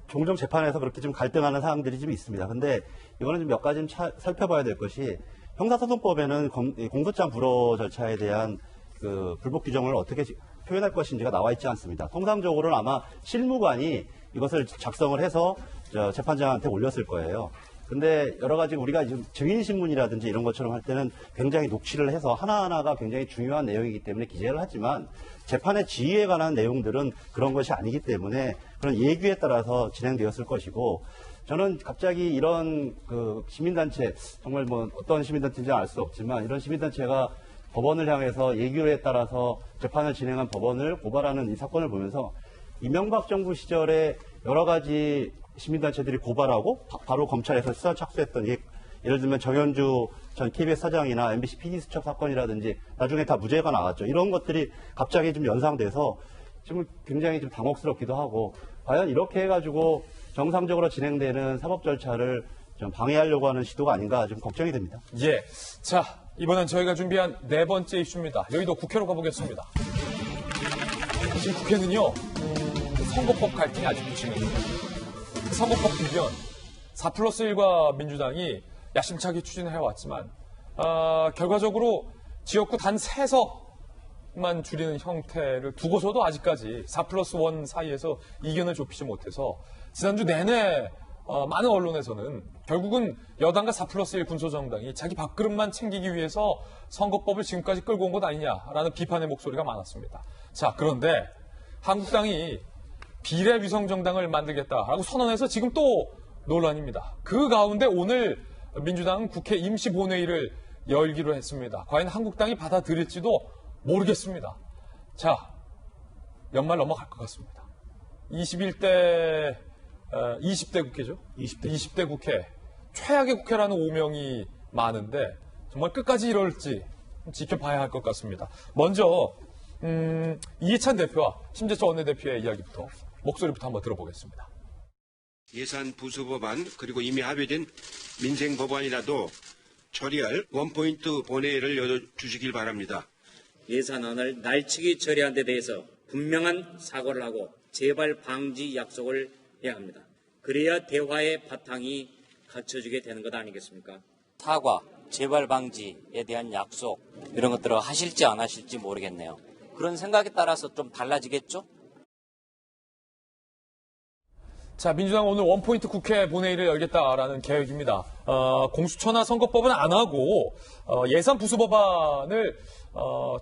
종종 재판에서 그렇게 좀 갈등하는 사항들이 좀 있습니다. 근데 이거는 좀 몇 가지 좀 살펴봐야 될 것이 형사소송법에는 공소장 불허 절차에 대한 그 불복 규정을 어떻게 표현할 것인지가 나와 있지 않습니다. 통상적으로는 아마 실무관이 이것을 작성을 해서 재판장한테 올렸을 거예요. 근데 여러 가지 우리가 지금 증인신문이라든지 이런 것처럼 할 때는 굉장히 녹취를 해서 하나하나가 굉장히 중요한 내용이기 때문에 기재를 하지만 재판의 지휘에 관한 내용들은 그런 것이 아니기 때문에 그런 예규에 따라서 진행되었을 것이고 저는 갑자기 이런 그 시민단체 정말 어떤 시민단체인지는 알 수 없지만 이런 시민단체가 법원을 향해서 예규에 따라서 재판을 진행한 법원을 고발하는 이 사건을 보면서 이명박 정부 시절에 여러 가지 시민단체들이 고발하고 바로 검찰에서 수사 착수했던 예를 들면 정현주 전 KBS 사장이나 MBC PD 수첩 사건이라든지 나중에 다 무죄가 나왔죠. 이런 것들이 갑자기 좀 연상돼서 지금 굉장히 좀 당혹스럽기도 하고 과연 이렇게 해가지고 정상적으로 진행되는 사법 절차를 좀 방해하려고 하는 시도가 아닌가 좀 걱정이 됩니다.
예. 자, 이번엔 저희가 준비한 네 번째 이슈입니다. 여의도 국회로 가보겠습니다. 지금 국회는요, 선거법 갈등이 아직도 진행됩니다. 선거법 비변 4+1과 민주당이 야심차게 추진해왔지만 결과적으로 지역구 단 3석만 줄이는 형태를 두고서도 아직까지 4+1 사이에서 이견을 좁히지 못해서 지난주 내내 많은 언론에서는 결국은 여당과 4+1 군소정당이 자기 밥그릇만 챙기기 위해서 선거법을 지금까지 끌고 온 것 아니냐라는 비판의 목소리가 많았습니다. 자, 그런데 한국당이 비례위성정당을 만들겠다라고 선언해서 지금 또 논란입니다. 그 가운데 오늘 민주당은 국회 임시본회의를 열기로 했습니다. 과연 한국당이 받아들일지도 모르겠습니다. 자, 연말 넘어갈 것 같습니다. 20대 국회죠? 20대 국회. 최악의 국회라는 오명이 많은데 정말 끝까지 이럴지 지켜봐야 할 것 같습니다. 먼저 이해찬 대표와 심재철 원내대표의 이야기부터 목소리부터 한번 들어보겠습니다.
예산 부수 법안 그리고 이미 합의된 민생 법안이라도 처리할 원포인트 본회의를 열어주시길 바랍니다.
예산안을 날치기 처리한 데 대해서 분명한 사과를 하고 재발 방지 약속을 해야 합니다. 그래야 대화의 바탕이 갖춰지게 되는 것 아니겠습니까? 사과, 재발 방지에 대한 약속 이런 것들을 하실지 안 하실지 모르겠네요. 그런 생각에 따라서 좀 달라지겠죠?
자, 민주당 오늘 원포인트 국회 본회의를 열겠다라는 계획입니다. 공수처나 선거법은 안 하고 예산 부수 법안을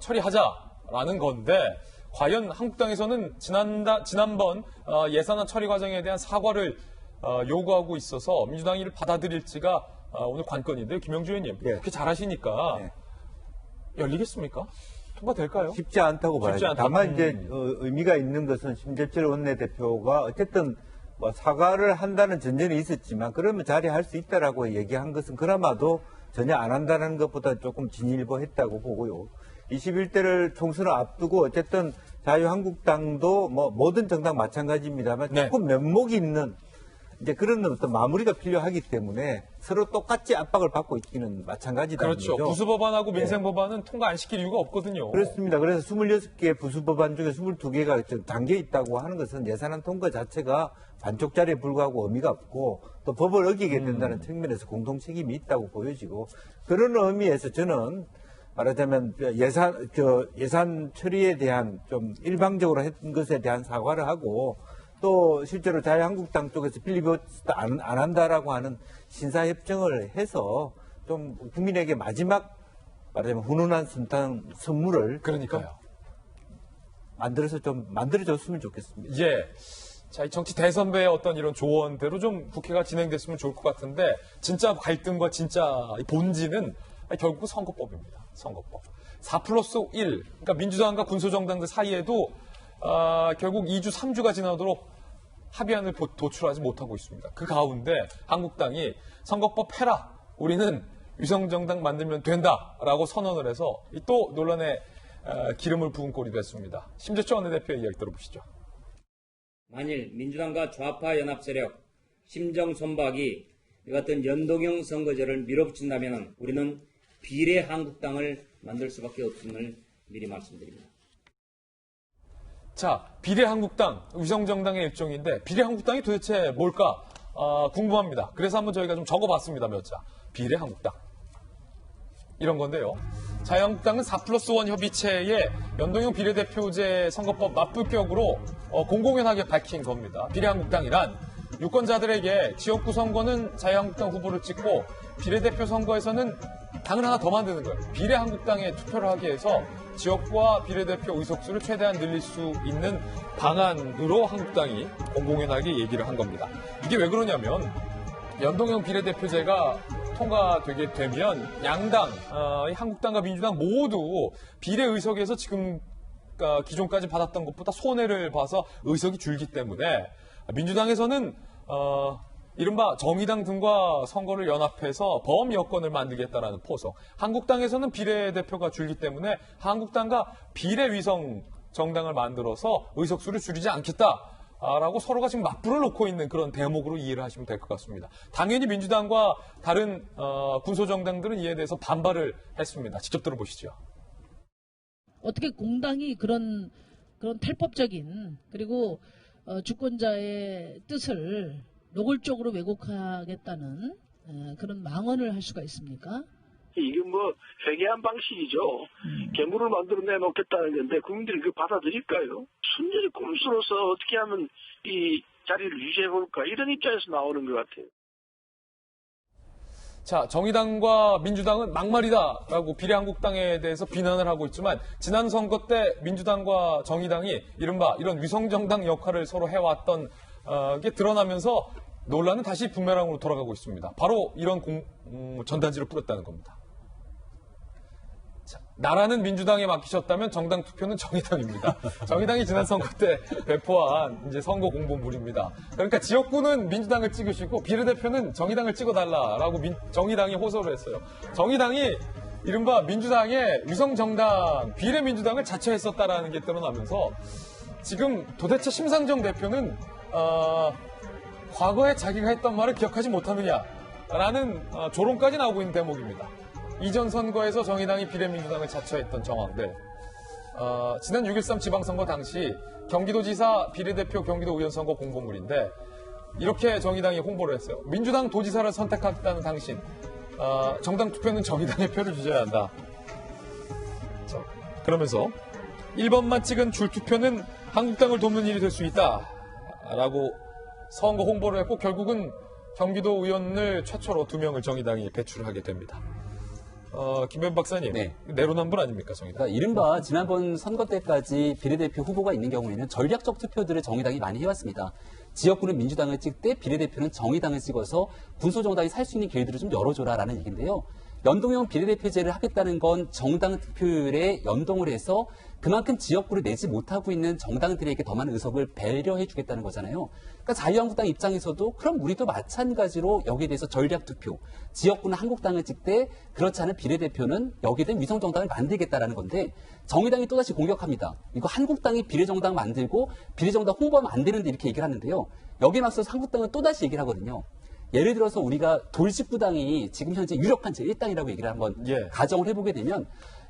처리하자라는 건데 과연 한국당에서는 지난번 예산안 처리 과정에 대한 사과를 요구하고 있어서 민주당이 이를 받아들일지가 오늘 관건인데요. 김영주 의원님,
네.
그렇게 잘하시니까
네.
열리겠습니까? 통과될까요?
쉽지 않다고 봐요.
쉽지 않다.
다만 이제 의미가 있는 것은 심재철 원내대표가 어쨌든 뭐 사과를 한다는 전제는 있었지만 그러면 자리할 수 있다라고 얘기한 것은 그나마도 전혀 안 한다는 것보다 조금 진일보했다고 보고요. 21대를 총선을 앞두고 어쨌든 자유한국당도 뭐 모든 정당 마찬가지입니다만
네.
조금 면목이 있는 이제 그런 어떤 마무리가 필요하기 때문에 서로 똑같이 압박을 받고 있기는 마찬가지다는
그렇죠.
거죠.
부수 법안하고 민생 법안은 통과 안 시킬 이유가 없거든요.
그렇습니다. 그래서 26개 부수 법안 중에 22개가 담겨 있다고 하는 것은 예산안 통과 자체가 반쪽짜리에 불과하고 의미가 없고 또 법을 어기게 된다는 측면에서 공동 책임이 있다고 보여지고 그런 의미에서 저는 말하자면 예산 처리에 대한 좀 일방적으로 했던 것에 대한 사과를 하고 또 실제로 자유한국당 쪽에서 필리버스터 안 한다라고 하는 신사협정을 해서 좀 국민에게 마지막 말하자면 훈훈한 선물을
그러니까요.
만들어줬으면 좋겠습니다.
예. 자, 이 정치 대선배의 어떤 이런 조언대로 좀 국회가 진행됐으면 좋을 것 같은데 진짜 갈등과 진짜 본질은 결국 선거법입니다. 선거법. 4+1. 그러니까 민주당과 군소정당들 사이에도 결국 2주, 3주가 지나도록 합의안을 도출하지 못하고 있습니다. 그 가운데 한국당이 선거법 해라. 우리는 위성정당 만들면 된다라고 선언을 해서 또 논란에 기름을 부은 꼴이 됐습니다. 심재철 원내대표의 이야기 들어보시죠.
만일 민주당과 좌파 연합 세력, 심정 선박이 이 같은 연동형 선거제를 밀어붙인다면 우리는 비례 한국당을 만들 수밖에 없음을 미리 말씀드립니다.
자, 비례한국당, 위성정당의 일종인데 비례한국당이 도대체 뭘까 궁금합니다. 그래서 한번 저희가 좀 적어봤습니다. 몇 자. 비례한국당. 이런 건데요. 자유한국당은 4+1 협의체의 연동형 비례대표제 선거법 맞불격으로 공공연하게 밝힌 겁니다. 비례한국당이란 유권자들에게 지역구 선거는 자유한국당 후보를 찍고 비례대표 선거에서는 당을 하나 더 만드는 거예요. 비례한국당에 투표를 하게 해서 지역구와 비례대표 의석수를 최대한 늘릴 수 있는 방안으로 한국당이 공공연하게 얘기를 한 겁니다. 이게 왜 그러냐면 연동형 비례대표제가 통과되게 되면 양당, 한국당과 민주당 모두 비례 의석에서 지금 기존까지 받았던 것보다 손해를 봐서 의석이 줄기 때문에 민주당에서는 이른바 정의당 등과 선거를 연합해서 범여권을 만들겠다라는 포석. 한국당에서는 비례대표가 줄기 때문에 한국당과 비례위성 정당을 만들어서 의석수를 줄이지 않겠다라고 서로가 지금 맞불을 놓고 있는 그런 대목으로 이해를 하시면 될 것 같습니다. 당연히 민주당과 다른 군소정당들은 이에 대해서 반발을 했습니다. 직접 들어보시죠.
어떻게 공당이 그런 탈법적인 그리고 주권자의 뜻을 노골적으로 왜곡하겠다는 그런 망언을 할 수가 있습니까?
이게 뭐 회개한 방식이죠. 괴물을 만들어내 놓겠다는 건데 국민들이 그 받아들일까요? 순전히 꼼수로서 어떻게 하면 이 자리를 유지해볼까 이런 입장에서 나오는 것 같아요.
자, 정의당과 민주당은 막말이다라고 비례한국당에 대해서 비난을 하고 있지만 지난 선거 때 민주당과 정의당이 이른바 이런 위성정당 역할을 서로 해왔던 게 드러나면서 논란은 다시 부메랑으로 돌아가고 있습니다. 바로 이런 전단지를 뿌렸다는 겁니다. 자, 나라는 민주당에 맡기셨다면 정당 투표는 정의당입니다. 정의당이 지난 선거 때 배포한 이제 선거 공보물입니다. 그러니까 지역구는 민주당을 찍으시고 비례대표는 정의당을 찍어달라라고 정의당이 호소를 했어요. 정의당이 이른바 민주당의 위성정당 비례민주당을 자처했었다라는 게 드러나면서 지금 도대체 심상정 대표는 과거에 자기가 했던 말을 기억하지 못하느냐 라는 조롱까지 나오고 있는 대목입니다. 이전 선거에서 정의당이 비례민주당을 자처했던 정황들. 지난 6.13 지방선거 당시 경기도지사 비례대표 경기도의원 선거 공보물인데 이렇게 정의당이 홍보를 했어요. 민주당 도지사를 선택하겠다는 당신, 정당 투표는 정의당의 표를 주셔야 한다. 자, 그러면서 1번만 찍은 줄투표는 한국당을 돕는 일이 될 수 있다 라고 선거 홍보를 했고 결국은 경기도 의원을 최초로 2명을 정의당이 배출하게 됩니다. 김변 박사님,
네.
내로남불 아닙니까, 정의당?
그러니까 이른바 지난번 선거 때까지 비례대표 후보가 있는 경우에는 전략적 투표들을 정의당이 많이 해왔습니다. 지역구는 민주당을 찍되 비례대표는 정의당을 찍어서 군소정당이 살 수 있는 길들을 좀 열어줘라라는 얘기인데요. 연동형 비례대표제를 하겠다는 건 정당 득표율에 연동을 해서 그만큼 지역구를 내지 못하고 있는 정당들에게 더 많은 의석을 배려해 주겠다는 거잖아요. 그러니까 자유한국당 입장에서도 그럼 우리도 마찬가지로 여기에 대해서 전략 투표, 지역구는 한국당을 찍되 그렇지 않은 비례대표는 여기에 대한 위성정당을 만들겠다라는 건데 정의당이 또다시 공격합니다. 이거 한국당이 비례정당 만들고 비례정당 홍보하면 안 되는데 이렇게 얘기를 하는데요. 여기에 맞서서 한국당은 또다시 얘기를 하거든요. 예를 들어서 우리가 돌직구당이 지금 현재 유력한 제1당이라고 얘기를 한번 가정을 해보게 되면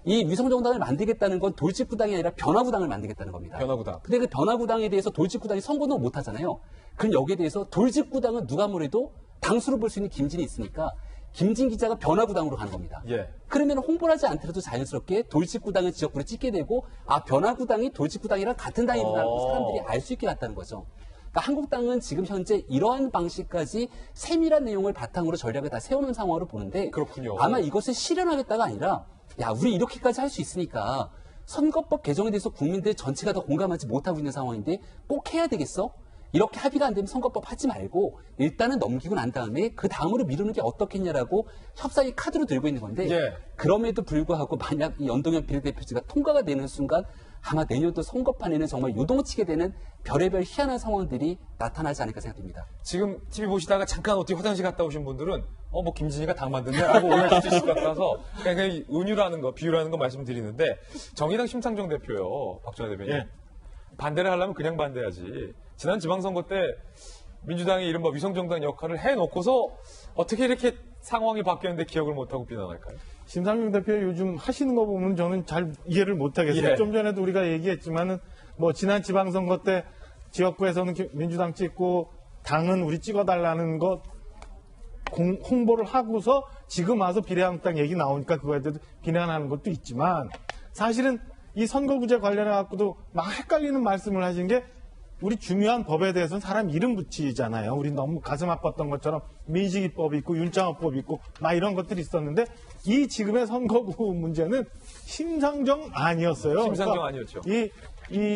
이 위성정당을 만들겠다는 건 돌직구당이 아니라 변화구당을 만들겠다는 겁니다.
변화구당.
근데 그 변화구당에 대해서 돌직구당이 선거도 못 하잖아요. 그럼 여기에 대해서 돌직구당은 누가 뭐래도 당수로 볼 수 있는 김진이 있으니까 김진 기자가 변화구당으로 가는 겁니다. 그러면 홍보를 하지 않더라도 자연스럽게 돌직구당을 지역구로 찍게 되고 변화구당이 돌직구당이랑 같은 당이라고 사람들이 알 수 있게 갔다는 거죠. 그러니까 한국당은 지금 현재 이러한 방식까지 세밀한 내용을 바탕으로 전략을 다 세우는 상황으로 보는데
그렇군요.
아마 이것을 실현하겠다가 아니라 야 우리 이렇게까지 할 수 있으니까 선거법 개정에 대해서 국민들 전체가 다 공감하지 못하고 있는 상황인데 꼭 해야 되겠어? 이렇게 합의가 안 되면 선거법 하지 말고 일단은 넘기고 난 다음에 그 다음으로 미루는 게 어떻겠냐라고 협상의 카드로 들고 있는 건데 그럼에도 불구하고 만약 이 연동형 비례대표제가 통과가 되는 순간 아마 내년도 선거판에는 정말 요동치게 되는 별의별 희한한 상황들이 나타나지 않을까 생각됩니다.
지금 TV 보시다가 잠깐 어떻게 화장실 갔다 오신 분들은 뭐 김진희가 당 만드네 라고 오해하실 수 있을 것 같아서 그냥 은유라는 거, 비유라는 거 말씀드리는데 정의당 심상정 대표요, 박준하 대표님. 반대를 하려면 그냥 반대하지. 지난 지방선거 때 민주당이 이른바 위성정당 역할을 해놓고서 어떻게 이렇게 상황이 바뀌었는데 기억을 못하고 비난할까요?
심상정 대표 요즘 하시는 거 보면 저는 잘 이해를 못하겠어요. 좀 전에도 우리가 얘기했지만은 뭐 지난 지방선거 때 지역구에서는 민주당 찍고 당은 우리 찍어달라는 것 홍보를 하고서 지금 와서 비례한국당 얘기 나오니까 그거에 대해서 비난하는 것도 있지만 사실은 이 선거구제 관련해 갖고도 막 헷갈리는 말씀을 하신 게 우리 중요한 법에 대해서는 사람 이름 붙이잖아요. 우리 너무 가슴 아팠던 것처럼 민식이법이 있고 율장어법이 있고 막 이런 것들이 있었는데 이 지금의 선거구 문제는 심상정 아니었어요.
심상정 아니었죠.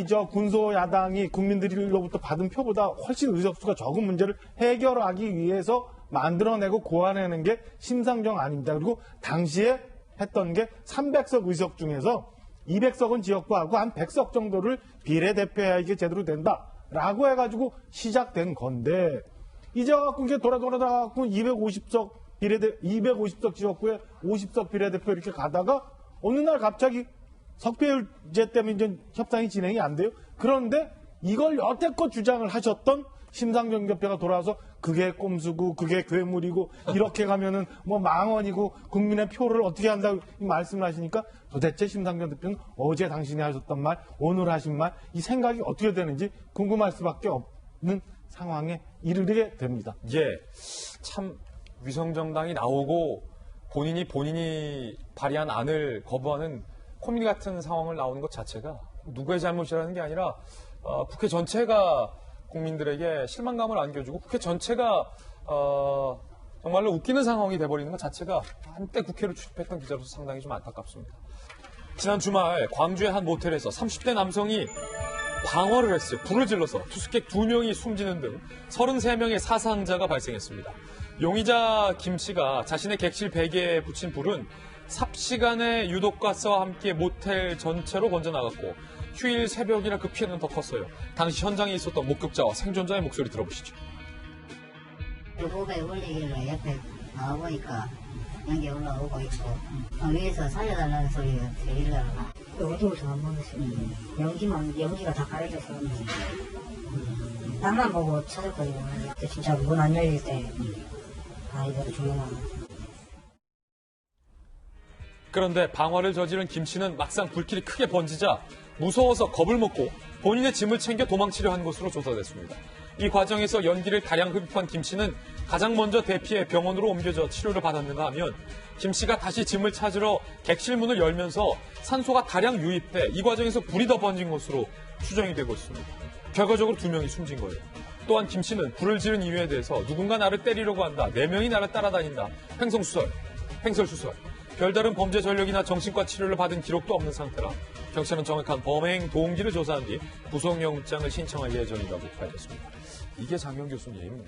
저 군소 야당이 국민들로부터 받은 표보다 훨씬 의석수가 적은 문제를 해결하기 위해서 만들어내고 고안해낸 게 심상정 아닙니다. 그리고 당시에 했던 게 300석 의석 중에서 200석은 지역구하고 한 100석 정도를 비례대표해야 이게 제대로 된다라고 해가지고 시작된 건데 이제 갖고 이게 돌아갖고 250석 250석 지역구에 50석 비례대표 이렇게 가다가 어느 날 갑자기 석패율제 때문에 이제 협상이 진행이 안 돼요. 그런데 이걸 여태껏 주장을 하셨던 심상정 대표가 돌아와서 그게 꼼수고 그게 괴물이고 이렇게 가면은 뭐 망언이고 국민의 표를 어떻게 한다고 말씀을 하시니까 도대체 심상정 대표는 어제 당신이 하셨던 말, 오늘 하신 말, 이 생각이 어떻게 되는지 궁금할 수밖에 없는 상황에 이르게 됩니다.
참 위성정당이 나오고 본인이 발의한 안을 거부하는 코미디 같은 상황을 나오는 것 자체가 누구의 잘못이라는 게 아니라 국회 전체가 국민들에게 실망감을 안겨주고 국회 전체가 정말로 웃기는 상황이 돼버리는 것 자체가 한때 국회를 출입했던 기자로서 상당히 좀 안타깝습니다. 지난 주말 광주의 한 모텔에서 30대 남성이 방화를 했어요. 불을 질러서 투숙객 2명이 숨지는 등 33명의 사상자가 발생했습니다. 용의자 김 씨가 자신의 객실 베개에 붙인 불은 삽시간에 유독가스와 함께 모텔 전체로 번져나갔고 휴일 새벽이라 그 피해는 더 컸어요. 당시 현장에 있었던 목격자와 생존자의 목소리 들어보시죠.
고개 올리길래 옆에 나와보니까 연기 올라오고 있고 위에서 살려달라는 소리가 들리더라고요. 어두워서 안 보였어요. 연기가 다 가려져서 땅만 보고 찾았거든요. 진짜 문 안 열릴 때 아이들을 조용하는.
그런데 방화를 저지른 김씨는 막상 불길이 크게 번지자 무서워서 겁을 먹고 본인의 짐을 챙겨 도망치려 한 것으로 조사됐습니다. 이 과정에서 연기를 다량 흡입한 김씨는 가장 먼저 대피해 병원으로 옮겨져 치료를 받았는가 하면 김씨가 다시 짐을 찾으러 객실문을 열면서 산소가 다량 유입돼 이 과정에서 불이 더 번진 것으로 추정이 되고 있습니다. 결과적으로 2명이 숨진 거예요. 또한 김씨는 불을 지른 이유에 대해서 누군가 나를 때리려고 한다, 4명이 나를 따라다닌다, 횡설수설, 별다른 범죄 전력이나 정신과 치료를 받은 기록도 없는 상태라 경찰은 정확한 범행 동기를 조사한 뒤 구속영장을 신청할 예정이라고 밝혔습니다. 이게 장명 교수님,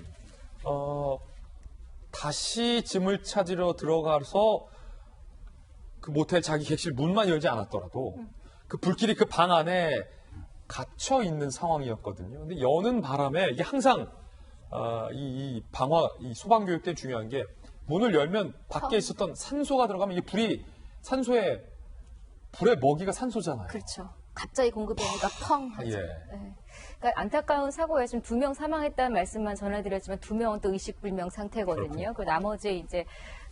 다시 짐을 찾으러 들어가서 그 모텔 자기 객실 문만 열지 않았더라도 그 불길이 그 방 안에 갇혀 있는 상황이었거든요. 근데 여는 바람에 이게 항상 이 방화, 이 소방교육 때 중요한 게 문을 열면 밖에 있었던 산소가 들어가면 이게 불의 먹이가 산소잖아요.
그렇죠. 갑자기 공급되니까 펑 하죠.
예.
네. 그러니까 안타까운 사고에 지금 2명 사망했다는 말씀만 전해드렸지만 2명은 또 의식불명 상태거든요. 그 나머지 이제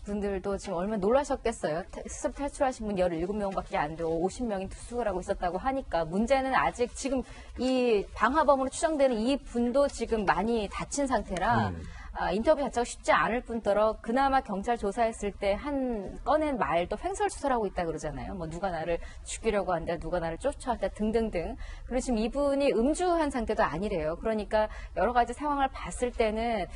분들도 지금 얼마나 놀라셨겠어요. 수습 탈출하신 분 17명밖에 안 되고 50명이 투숙을 하고 있었다고 하니까 문제는 아직 지금 이 방화범으로 추정되는 이 분도 지금 많이 다친 상태라 인터뷰 자체가 쉽지 않을 뿐더러 그나마 경찰 조사했을 때 꺼낸 말도 횡설수설하고 있다 그러잖아요. 뭐 누가 나를 죽이려고 한다, 누가 나를 쫓아왔다 등등등. 그리고 지금 이분이 음주한 상태도 아니래요. 그러니까 여러 가지 상황을 봤을 때는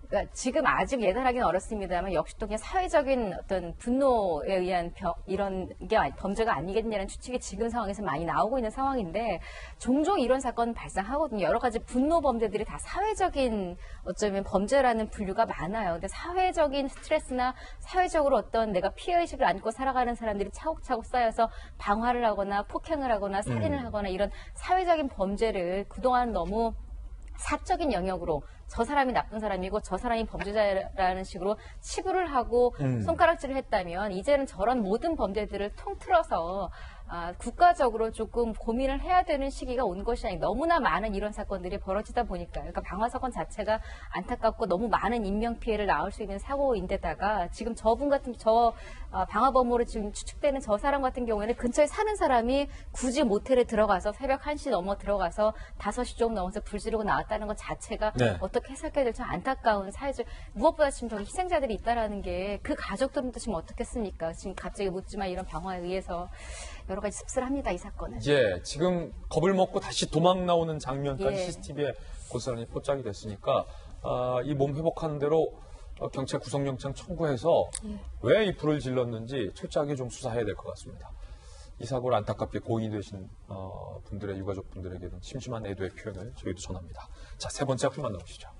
그러니까 지금 아직 예단하기는 어렵습니다만 역시 또 그냥 사회적인 어떤 분노에 의한 이런 게 범죄가 아니겠냐는 추측이 지금 상황에서 많이 나오고 있는 상황인데 종종 이런 사건 발생하거든요. 여러 가지 분노 범죄들이 다 사회적인 어쩌면 범죄라는 분류가 많아요. 근데 사회적인 스트레스나 사회적으로 어떤 내가 피해의식을 안고 살아가는 사람들이 차곡차곡 쌓여서 방화를 하거나 폭행을 하거나 살인을 하거나 이런 사회적인 범죄를 그동안 너무 사적인 영역으로 저 사람이 나쁜 사람이고 저 사람이 범죄자라는 식으로 치부를 하고 손가락질을 했다면 이제는 저런 모든 범죄들을 통틀어서 국가적으로 조금 고민을 해야 되는 시기가 온 것이 아니고 너무나 많은 이런 사건들이 벌어지다 보니까요. 그러니까 방화 사건 자체가 안타깝고 너무 많은 인명 피해를 낳을 수 있는 사고인데다가 지금 저분 같은 방화범으로 지금 추측되는 저 사람 같은 경우에는 근처에 사는 사람이 굳이 모텔에 들어가서 새벽 1시 넘어 들어가서 5시 조금 넘어서 불 지르고 나왔다는 것 자체가
네.
어떻게 해석해야 될지 안타까운 사회적 무엇보다 지금 저기 희생자들이 있다라는 게 그 가족들은 또 지금 어떻겠습니까? 지금 갑자기 묻지마 이런 방화에 의해서 여러 가지 씁쓸합니다, 이 사건은.
예, 지금 겁을 먹고 다시 도망 나오는 장면까지
예.
CCTV에 고스란히 포착이 됐으니까 이 몸 회복하는 대로 경찰 구속영장 청구해서 왜 이 불을 질렀는지 철저하게 좀 수사해야 될 것 같습니다. 이 사고를 안타깝게 고인이 되신 분들의 유가족분들에게는 심심한 애도의 표현을 저희도 전합니다. 자, 3번째 앞을 만나보시죠.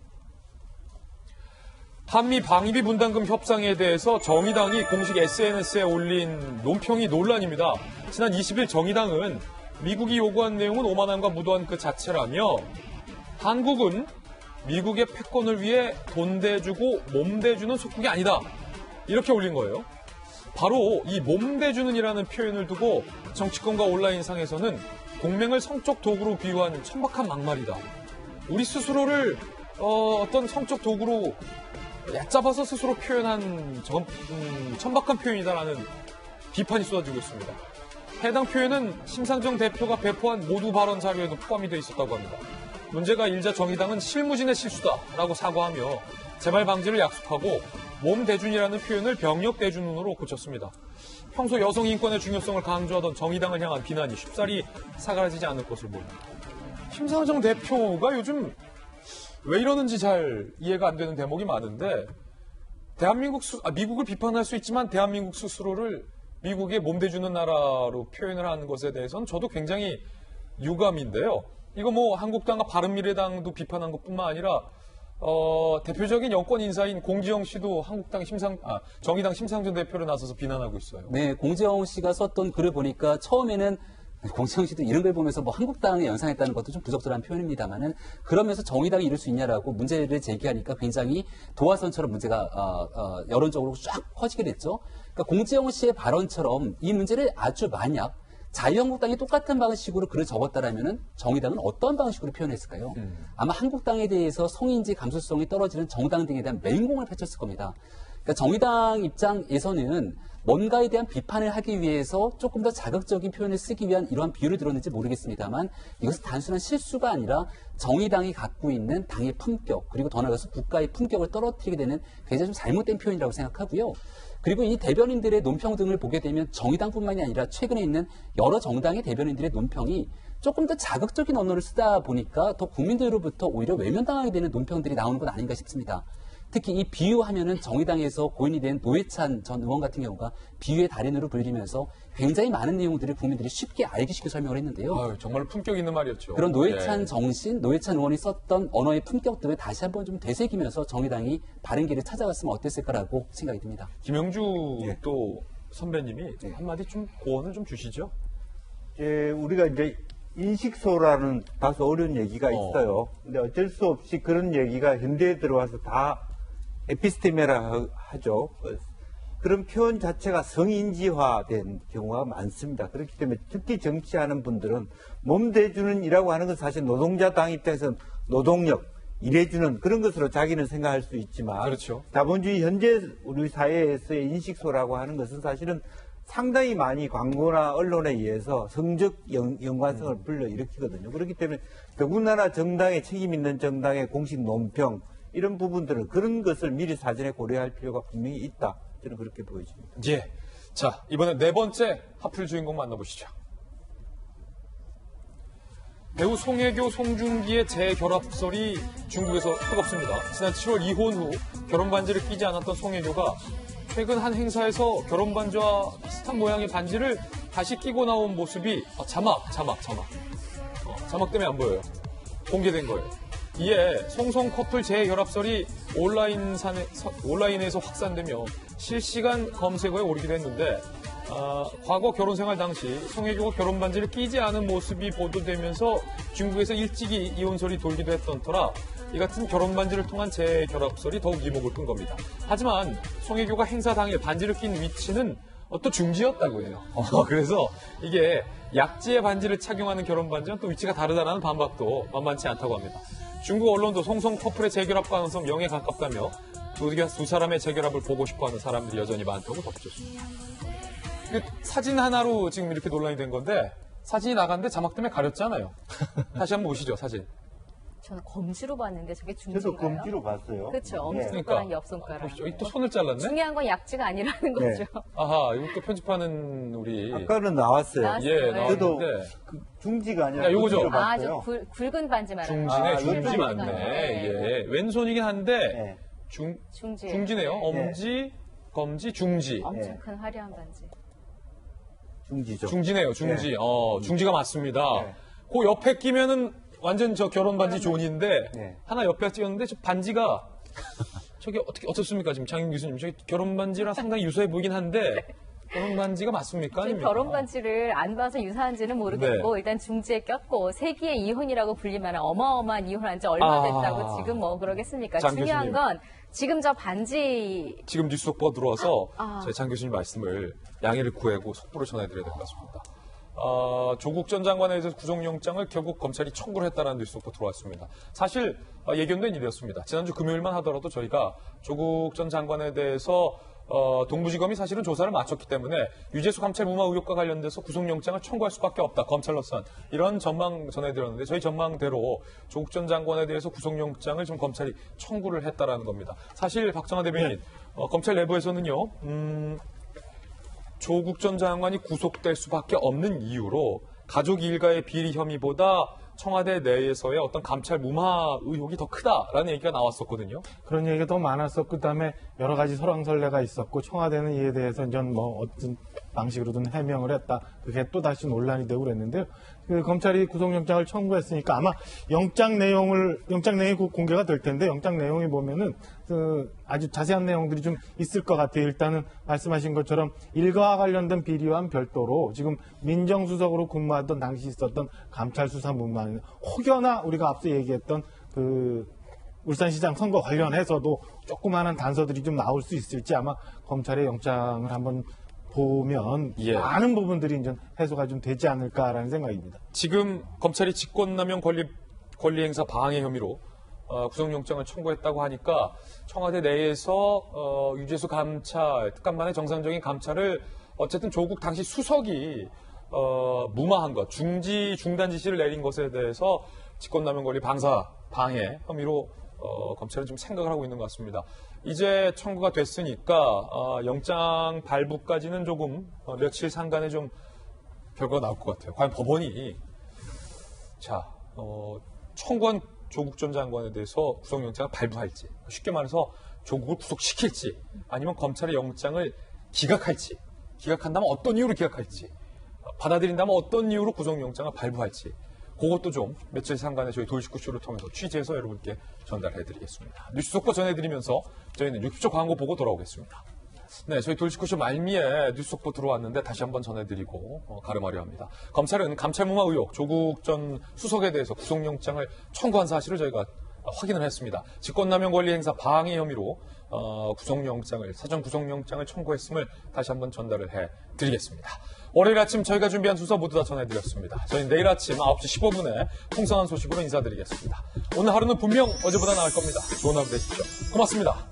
한미 방위비 분담금 협상에 대해서 정의당이 공식 SNS에 올린 논평이 논란입니다. 지난 20일 정의당은 미국이 요구한 내용은 오만함과 무도한 그 자체라며 한국은 미국의 패권을 위해 돈 대주고 몸 대주는 속국이 아니다. 이렇게 올린 거예요. 바로 이 몸 대주는이라는 표현을 두고 정치권과 온라인상에서는 공맹을 성적 도구로 비유한 천박한 막말이다. 우리 스스로를 어떤 성적 도구로 얕잡아서 스스로 표현한 천박한 표현이다라는 비판이 쏟아지고 있습니다. 해당 표현은 심상정 대표가 배포한 모두 발언 자료에도 포함이 되어 있었다고 합니다. 문제가 일자 정의당은 실무진의 실수다라고 사과하며 재발 방지를 약속하고 몸 대준이라는 표현을 병력 대준으로 고쳤습니다. 평소 여성 인권의 중요성을 강조하던 정의당을 향한 비난이 쉽사리 사라지지 않을 것으로 보입니다. 심상정 대표가 요즘 왜 이러는지 잘 이해가 안 되는 대목이 많은데 미국을 비판할 수 있지만 대한민국 스스로를 미국의 몸대주는 나라로 표현을 하는 것에 대해서는 저도 굉장히 유감인데요. 이거 뭐 한국당과 바른미래당도 비판한 것뿐만 아니라 대표적인 여권 인사인 공지영 씨도 정의당 심상정 대표를 나서서 비난하고 있어요.
네, 공지영 씨가 썼던 글을 보니까 처음에는 공지영 씨도 이런 걸 보면서 뭐 한국당에 연상했다는 것도 좀 부적절한 표현입니다만은 그러면서 정의당이 이럴 수 있냐라고 문제를 제기하니까 굉장히 도화선처럼 문제가 여론적으로 쫙 퍼지게 됐죠. 그러니까 공지영 씨의 발언처럼 이 문제를 아주 만약 자유한국당이 똑같은 방식으로 글을 적었다라면은 정의당은 어떤 방식으로 표현했을까요? 아마 한국당에 대해서 성인지 감수성이 떨어지는 정당 등에 대한 맹공을 펼쳤을 겁니다. 그러니까 정의당 입장에서는 뭔가에 대한 비판을 하기 위해서 조금 더 자극적인 표현을 쓰기 위한 이러한 비유를 들었는지 모르겠습니다만 이것은 단순한 실수가 아니라 정의당이 갖고 있는 당의 품격 그리고 더 나아가서 국가의 품격을 떨어뜨리게 되는 굉장히 좀 잘못된 표현이라고 생각하고요. 그리고 이 대변인들의 논평 등을 보게 되면 정의당뿐만이 아니라 최근에 있는 여러 정당의 대변인들의 논평이 조금 더 자극적인 언어를 쓰다 보니까 더 국민들로부터 오히려 외면당하게 되는 논평들이 나오는 건 아닌가 싶습니다. 특히 이 비유하면은 정의당에서 고인이 된 노회찬 전 의원 같은 경우가 비유의 달인으로 불리면서 굉장히 많은 내용들을 국민들이 쉽게 알기 쉽게 설명을 했는데요.
아유, 정말 품격 있는 말이었죠.
그런 노회찬
예.
정신, 노회찬 의원이 썼던 언어의 품격들을 다시 한번 좀 되새기면서 정의당이 바른 길을 찾아갔으면 어땠을까라고 생각이 듭니다.
김영주 또 선배님이 한마디 좀 고언을 좀 주시죠.
우리가 이제 인식소라는 다소 어려운 얘기가 있어요. 근데 어쩔 수 없이 그런 얘기가 현대에 들어와서 다 에피스테메라 하죠. 그런 표현 자체가 성인지화된 경우가 많습니다. 그렇기 때문에 특히 정치하는 분들은 몸 대주는 이라고 하는 건 사실 노동자당 입장에서는 노동력, 일해주는 그런 것으로 자기는 생각할 수 있지만
그렇죠.
자본주의 현재 우리 사회에서의 인식소라고 하는 것은 사실은 상당히 많이 광고나 언론에 의해서 성적 연관성을 불러일으키거든요. 그렇기 때문에 더군다나 정당에 책임 있는 정당의 공식 논평 이런 부분들은 그런 것을 미리 사전에 고려할 필요가 분명히 있다. 저는 그렇게 보여집니다.
예. 자, 이번에 네 번째 하필 주인공 만나보시죠. 배우 송혜교, 송중기의 재결합설이 중국에서 뜨겁습니다. 지난 7월 이혼 후 결혼 반지를 끼지 않았던 송혜교가 최근 한 행사에서 결혼 반지와 비슷한 모양의 반지를 다시 끼고 나온 모습이 자막 때문에 안 보여요. 공개된 거예요. 이에 송송 커플 재결합설이 온라인에서 확산되며 실시간 검색어에 오르기도 했는데 과거 결혼 생활 당시 송혜교가 결혼 반지를 끼지 않은 모습이 보도되면서 중국에서 일찍이 이혼설이 돌기도 했던 터라 이 같은 결혼 반지를 통한 재결합설이 더욱 이목을 끈 겁니다. 하지만 송혜교가 행사 당일 반지를 낀 위치는 또 중지였다고 해요. 그래서 이게 약지의 반지를 착용하는 결혼 반지는 또 위치가 다르다는 반박도 만만치 않다고 합니다. 중국 언론도 송송 커플의 재결합 가능성 명에 가깝다며 두 사람의 재결합을 보고 싶어하는 사람들이 여전히 많다고 덧붙였습니다. 사진 하나로 지금 이렇게 논란이 된 건데 사진이 나갔는데 자막 때문에 가렸잖아요. 다시 한번 보시죠, 사진.
저는 검지로 봤는데 저게 중지인가요?
저도 검지로 봤어요.
그렇죠. 엄지손가락, 옆손가락.
보시죠. 또 손을 잘랐네?
중요한 건 약지가 아니라는 거죠.
아하, 이것도 편집하는 우리.
아까는 나왔어요.
예, 나왔는데.
저도 중지가 아니라
요거죠.
검지로 봤어요.
저 굵은 반지 말하는
중지네,
거예요.
중지 맞네. 예. 왼손이긴 한데 중지네요. 엄지, 검지, 중지.
엄청 큰 화려한 반지.
중지죠.
중지네요, 중지. 중지가 맞습니다. 그 옆에 끼면은 완전 저 결혼 반지 존인데 하나 옆에 찍었는데 저 반지가 저게 어떻습니까? 지금 장윤 교수님 저기 결혼 반지랑 상당히 유사해 보이긴 한데 결혼 반지가 맞습니까? 아닙니까?
결혼 반지를 안 봐서 유사한지는 모르겠고 일단 중지에 꼈고 세기의 이혼이라고 불릴 만한 어마어마한 이혼한 지 얼마 됐다고 지금 뭐 그러겠습니까? 중요한 건 지금 저 반지
지금 뉴스 속보가 들어와서 제 장 교수님 말씀을 양해를 구하고 속보를 전해드려야 될 것 같습니다. 조국 전 장관에 대해서 구속영장을 결국 검찰이 청구를 했다는 뉴스 속보 들어왔습니다. 사실 예견된 일이었습니다. 지난주 금요일만 하더라도 저희가 조국 전 장관에 대해서 동부지검이 사실은 조사를 마쳤기 때문에 유재수 감찰 무마 의혹과 관련돼서 구속영장을 청구할 수밖에 없다. 검찰로선 이런 전망 전해드렸는데 저희 전망대로 조국 전 장관에 대해서 구속영장을 지금 검찰이 청구를 했다라는 겁니다. 사실 박정하 대변인 검찰 내부에서는요. 조국 전 장관이 구속될 수밖에 없는 이유로 가족 일가의 비리 혐의보다 청와대 내에서의 어떤 감찰 무마 의혹이 더 크다라는 얘기가 나왔었거든요.
그런 얘기가 더 많았었고 그다음에 여러 가지 설왕설래가 있었고 청와대는 이에 대해서 전 뭐 어떤 방식으로든 해명을 했다. 그게 또 다시 논란이 되고 그랬는데요. 그 검찰이 구속영장을 청구했으니까 아마 영장 내용이 곧 공개가 될 텐데 영장 내용이 보면은 그 아주 자세한 내용들이 좀 있을 것 같아요. 일단은 말씀하신 것처럼 일가와 관련된 비리와는 별도로 지금 민정수석으로 근무하던 당시 있었던 감찰 수사 문만 혹여나 우리가 앞서 얘기했던 그 울산시장 선거 관련해서도 조그마한 단서들이 좀 나올 수 있을지 아마 검찰의 영장을 한번 보면
예.
많은 부분들이 이제 해소가 좀 되지 않을까라는 생각입니다.
지금 검찰이 직권남용 권리행사 방해 혐의로 구속영장을 청구했다고 하니까 청와대 내에서 유재수 감찰, 특감반의 정상적인 감찰을 어쨌든 조국 당시 수석이 무마한 것, 중단 지시를 내린 것에 대해서 직권남용 권리 방해 혐의로 검찰은 좀 생각을 하고 있는 것 같습니다. 이제 청구가 됐으니까 영장 발부까지는 조금 며칠 상간에 좀 결과가 나올 것 같아요. 과연 법원이 청구한 조국 전 장관에 대해서 구속영장을 발부할지, 쉽게 말해서 조국을 구속시킬지, 아니면 검찰의 영장을 기각할지, 기각한다면 어떤 이유로 기각할지, 받아들인다면 어떤 이유로 구속영장을 발부할지, 그것도 좀 며칠 상간에 저희 돌직구쇼를 통해서 취재해서 여러분께 전달해드리겠습니다. 뉴스 속보 전해드리면서 저희는 60초 광고 보고 돌아오겠습니다. 네, 저희 돌직구쇼 말미에 뉴스 속보 들어왔는데 다시 한번 전해드리고 가름하려 합니다. 검찰은 감찰무마 의혹 조국 전 수석에 대해서 구속영장을 청구한 사실을 저희가 확인을 했습니다. 직권남용 권리 행사 방해 혐의로 사전 구속영장을 청구했음을 다시 한번 전달을 해드리겠습니다. 월요일 아침 저희가 준비한 순서 모두 다 전해드렸습니다. 저희는 내일 아침 9시 15분에 풍성한 소식으로 인사드리겠습니다. 오늘 하루는 분명 어제보다 나을 겁니다. 좋은 하루 되십시오. 고맙습니다.